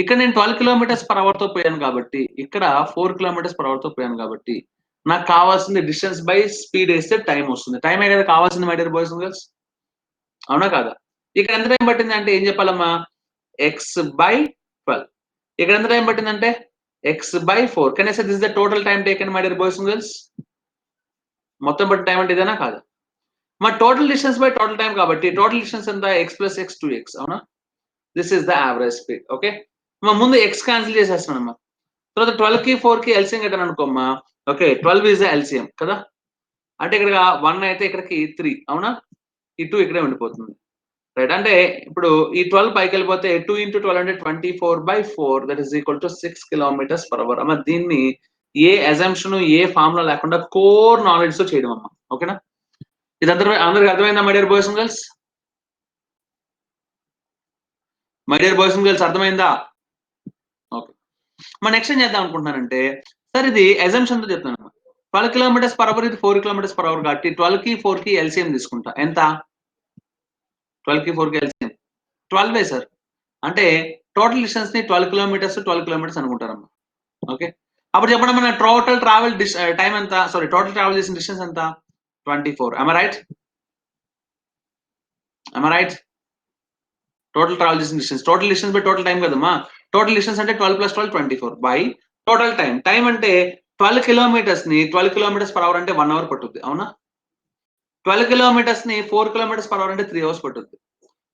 ఇక్కడ నేను 12 కిలోమీటర్స్ పర్ అవర్ తో పోయాను కాబట్టి, ఇక్కడ 4 కిలోమీటర్స్ పర్ అవర్ తో పోయాను కాబట్టి, నాకు కావాల్సింది డిస్టెన్స్ బై స్పీడ్ వేస్తే టైం వస్తుంది. టైమే కదా కావాల్సింది my dear boys and girls, అవునా కాదా? ఇక్కడ ఎంత టైం పట్టింది అంటే ఏం చెప్పాలమ్మా? X by 12. ఇక్కడ ఎంత టైం పట్టిందంటే x by 4. Can I say this is the total time taken my dear boys and girls? మొత్తం పట్టిన టైం అంటే ఇదేనా కాదా? మా total distance by total time కాబట్టి టోటల్ డిస్టెన్స్ ఎంత? ఎక్స్ ప్లస్ ఎక్స్ 2x, అవునా? This is the average speed. Okay, మా ముందు ఎక్స్ క్యాన్సిల్ చేసేస్తున్నానమ్మా. తర్వాత 12 కి 4 కి ఎల్సిఎం కట్టాను అనుకోమ్మా. ఓకే, 12 ఈజ్ ద ఎల్సిఎం కదా, అంటే ఇక్కడ 1 అయితే ఇక్కడికి 3, అవునా? ఈ 2 ఇక్కడే ఉండిపోతుంది. రైట్, అంటే ఇప్పుడు ఈ 12 పైకి వెళ్ళిపోతే 2 into 12 అంటే 24/4, that is equal to 6 kilometers per hour. అమ్మ, దీన్ని ఏ అజంప్షన్ ఏ ఫార్ములా లేకుండా కోర్ నాలెడ్జ్ తో చేయడం అమ్మా. ఓకేనా? ఇది అందరికి అర్థమైందా my dear boys and girls? My dear boys and girls, అర్థమైందా? ఓకే, మన నెక్స్ట్ ఏం చేద్దాం అనుకుంటున్నానంటే, సార్ ఇది అజంప్షన్ తో చెప్తాను. 12 kilometers per hour, ఇది 4 kilometers per hour కాబట్టి 12 కి 4 కి ఎల్సిఎం తీసుకుంటా. ఎంత? 12 కి 4 కి ఎల్సిఎం 12 సార్. అంటే టోటల్ డిస్టెన్స్ ని 12 కిలోమీటర్స్ అనుకుంటారమ్మా. ఓకే, అప్పుడు చెప్పండి, మన టోటల్ ట్రావెల్ టైం ఎంత? సారీ, టోటల్ ట్రావెల్ చేసిన డిస్టెన్స్ ఎంత? 24. am I right? Total travel చేసిన distance, total distance by total time కదమ్మా. టోటల్ డిస్టెన్స్ అంటే 12 + 12 24 బై టోటల్ టైం. టైం అంటే 12 కిలోమీటర్స్ ని 12 kilometers per hour అంటే 1 అవర్ పట్టుద్ది, అవునా? 12 kilometers ని 4 kilometers per hour అంటే 3 అవర్స్ పట్టుద్ది.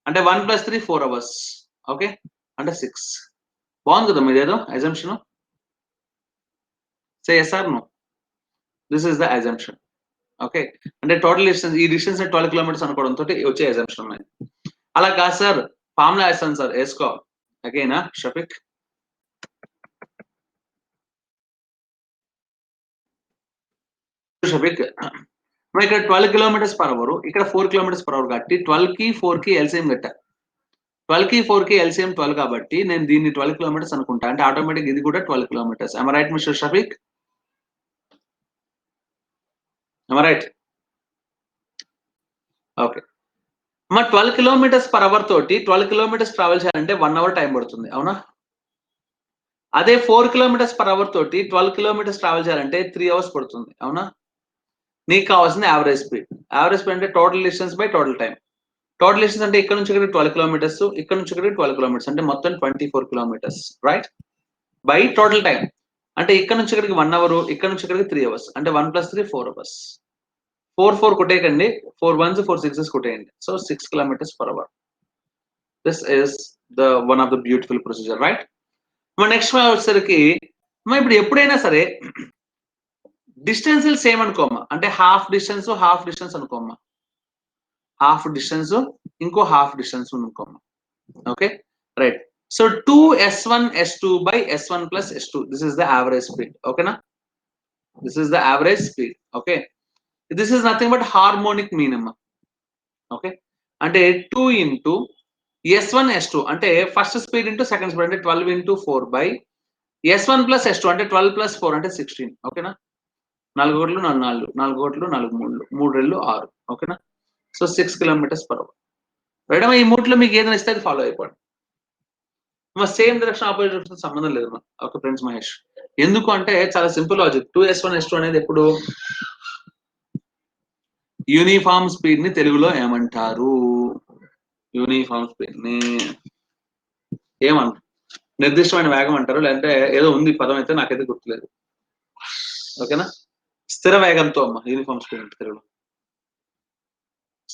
అంటే 1 + 3 4 అవర్స్. ఓకే, అంటే 6. బాగుంది కదా మీదేదో assumption? Say yes or no? This is the assumption. Okay, అంటే టోటల్ డిస్టెన్స్, ఈ డిస్టెన్స్ 12 kilometers అనుకోవడం తోటి వచ్చే అజంప్షన్ ఉన్నాయి. అలా కాదు సార్, ఫార్ములా వేస్తాను సార్, వేసుకో. అగైనా షఫిక్, షఫిక్ మరి ఇక్కడ 12 kilometers per hour, ఇక్కడ 4 kilometers per hour కాబట్టి 12 కి 4 కి ఎల్సిఎం కట్టా. 12 కి 4 కి ఎల్సిఎం 12 కాబట్టి నేను దీన్ని 12 kilometers అనుకుంటా. అంటే ఆటోమేటిక్ ఇది కూడా 12 kilometers. am I right mister Shafiq? am I right? Okay, మా 12 kilometers per hour తోటి 12 kilometers ట్రావెల్ చేయాలంటే 1 అవర్ టైం పడుతుంది, అవునా? అదే 4 kilometers per hour తోటి 12 kilometers ట్రావెల్ చేయాలంటే 3 అవర్స్ పడుతుంది, అవునా? నీకు కావాల్సింది యావరేజ్ స్పీడ్. యావరేజ్ స్పీడ్ అంటే total distance by total time. Total distance అంటే ఇక్కడ నుంచి ఇక్కడ 12 kilometers, ఇక్కడ నుంచి ఇక్కడ 12 kilometers అంటే మొత్తం 24 kilometers, right? By total time అంటే ఇక్కడ నుంచి ఇక్కడికి 1 అవర్, ఇక్కడ నుంచి ఇక్కడికి 3 అవర్స్, అంటే 1 + 3 4 అవర్స్. 4 కొట్టేయకండి, 4 1s 4 6s కొట్టేయండి. So 6 kilometers per hour. This is the one of the beautiful procedure, right? మన నెక్స్ట్ వచ్చేసరికి ఇప్పుడు ఎప్పుడైనా సరే డిస్టెన్స్ సేమ్ అనుకోమ్మా, అంటే హాఫ్ డిస్టెన్స్ అనుకోమ్మా. హాఫ్ డిస్టెన్స్ ఇంకో హాఫ్ డిస్టెన్స్ అనుకోమ్మా. Okay, right. So 2s1 s2 by s1 plus s2, this is the average speed. ఓకేనా? this is the average speed. Okay, this is nothing but harmonic mean అమ్మా. Okay, అంటే 2 into s1 s2 అంటే first speed into second speed అంటే 12 into 4 by s1 plus s2 అంటే 12 plus 4 అంటే 16. ఓకేనా? 4 కోట్లు 4 4 4 కోట్లు 4 3 3 రెళ్ళు 6. ఓకేనా? So 6 kilometers per hour. Right, ఈ మూట్లో మీకు ఏదైనా ఇస్తే అది ఫాలో అయిపోండి. సేమ్ డైరెక్షన్ ఆపోజిట్ డైరెక్షన్ సంబంధం లేదు. ఓకే ఫ్రెండ్స్ మహేష్, ఎందుకు అంటే చాలా సింపుల్ లాజిక్. 2s1 s2 అనేది ఎప్పుడు యూనిఫామ్ స్పీడ్ ని తెలుగులో ఏమంటారు? యూనిఫామ్ స్పీడ్ ని ఏమంటారు? నిర్దిష్టమైన వేగం అంటారు, లేదంటే ఏదో ఉంది పదం, అయితే నాకైతే గుర్తులేదు. ఓకేనా? స్థిర వేగంతో అమ్మ యూనిఫామ్ స్పీడ్ అంటే తెలుగులో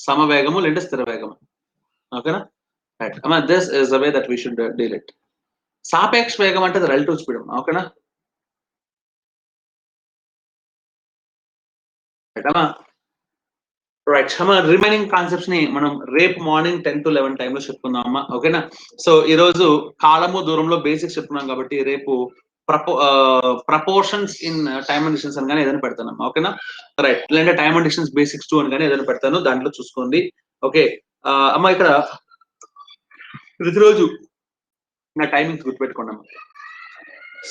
సమవేగము లేదంటే స్థిర వేగము. ఓకేనా? రైట్ అమ్మా, this is the way that we should deal it. సాపేక్ష వేగం అంటే రిలేటివ్ స్పీడ్. ఓకేనా? రైట్ అమ్మా, రిమైనింగ్ కాన్సెప్ట్స్ ని మనం రేపు మార్నింగ్ 10 to 11 టైంలో చెప్పుకుందాం అమ్మా, ఓకేనా. సో ఈ రోజు కాలము దూరంలో బేసిక్స్ చెప్పుకున్నాం కాబట్టి రేపు proportions in time and distance అని కానీ ఏదైనా పెడతానమ్మా, ఓకేనా. రైట్, లేదంటే టైమ్ అండ్ డిస్టెన్స్ బేసిక్స్ 2 అని కానీ ఏదైనా పెడతాను, దాంట్లో చూసుకోండి. ఓకే అమ్మా, ఇక్కడ ప్రతిరోజు నా టైమింగ్స్ గుర్తుపెట్టుకోండి అమ్మా.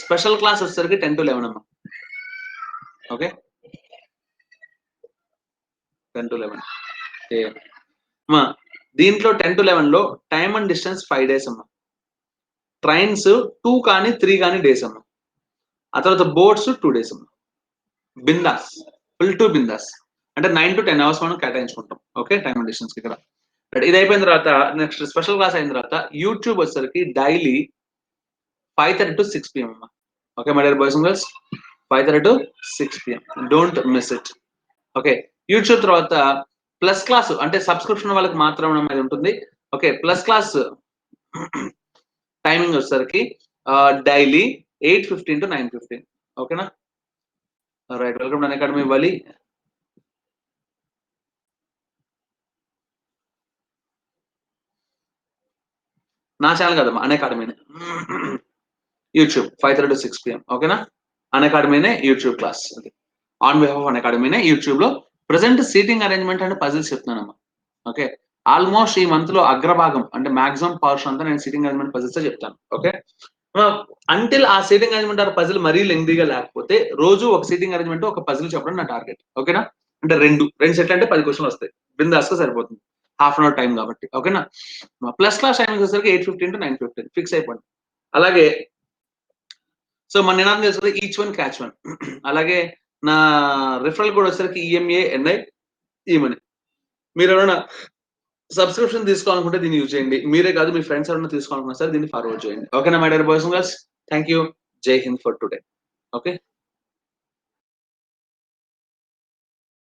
స్పెషల్ క్లాస్ వచ్చేసరికి 10 to 11 అమ్మా, ఓకే, 10 to 11. అమ్మా దీంట్లో 10 to 11 లో టైమ్ అండ్ డిస్టెన్స్ 5 days అమ్మా. ట్రైన్స్ 2 కానీ 3 కానీ డేస్ అమ్మా. ఆ తర్వాత బోట్స్ 2 days అమ్మా. బిందాస్, ఫుల్ టు బిందాస్, అంటే 9 to 10 hours మనం కేటాయించుకుంటాం, ఓకే, టైమ్ అండ్ డిస్టెన్స్ ఇక్కడ. ఇది అయిపోయిన తర్వాత నెక్స్ట్ స్పెషల్ క్లాస్ అయిన తర్వాత యూట్యూబ్ వచ్చేసరికి డైలీ 5:30 to 6 PM అమ్మా, okay my dear boys and girls, 5:30 to 6 PM, don't miss it. Okay, YouTube తర్వాత ప్లస్ క్లాస్ అంటే సబ్స్క్రిప్షన్ వాళ్ళకి మాత్రమే అనేది ఉంటుంది. ఓకే, ప్లస్ క్లాస్ టైమింగ్ వచ్చేసరికి డైలీ 8:15 to 9:15, ఓకేనా. రైట్, వెల్కమ్ టు అకాడమీ ఇవ్వాలి. నా ఛానల్ కదమ్మా, అకాడమీనే యూట్యూబ్ 5:30 to 6 PM, ఓకేనా. అకాడమీనే YouTube class, on behalf of అకాడమీనే యూట్యూబ్ లో ప్రెసెంట్ సీటింగ్ అరేంజ్మెంట్ అంటే పజిల్స్ చెప్తున్నానమ్మా. ఓకే, ఆల్మోస్ట్ ఈ మంత్ లో అగ్రభాగం అంటే మాక్సిమం పవర్స్ అంతా నేను సీటింగ్ అరేంజ్మెంట్ పజిల్స్ చెప్తాను. ఓకే, అంటిల్ ఆ సీటింగ్ అరేంజ్మెంట్ ఆ పజిల్ మరీ లెంగ్దీగా లేకపోతే రోజు ఒక సీటింగ్ అరేంజ్మెంట్ ఒక పజిల్ చెప్పడం నా టార్గెట్, ఓకేనా. అంటే రెండు సెట్లు అంటే 10 క్వశ్చన్లు వస్తాయి, బిందాస్ గా సరిపోతుంది, హాఫ్ అన్ అవర్ టైం కాబట్టి, ఓకేనా. ప్లస్ క్లాస్ టైమింగ్ వచ్చేసరికి 8:15 to 9:15 ఫిక్స్ అయిపోయింది. అలాగే సో మన నినాదం తెలుస్తుంది, ఈచ్ వన్ క్యాచ్ వన్. అలాగే నా రిఫరల్ కోడ్ వచ్చేసరికి EMANI ఈమని. మీరు ఎవరైనా సబ్స్క్రిప్షన్ తీసుకోవాలనుకుంటే దీన్ని యూజ్ చేయండి, మీరే కాదు మీ ఫ్రెండ్స్ ఎవరైనా తీసుకోవాలనుకున్నా సరే దీన్ని ఫార్వర్డ్ చేయండి, ఓకేనా my dear boys and girls. Thank you, జై హింద్ ఫర్ టుడే, ఓకే.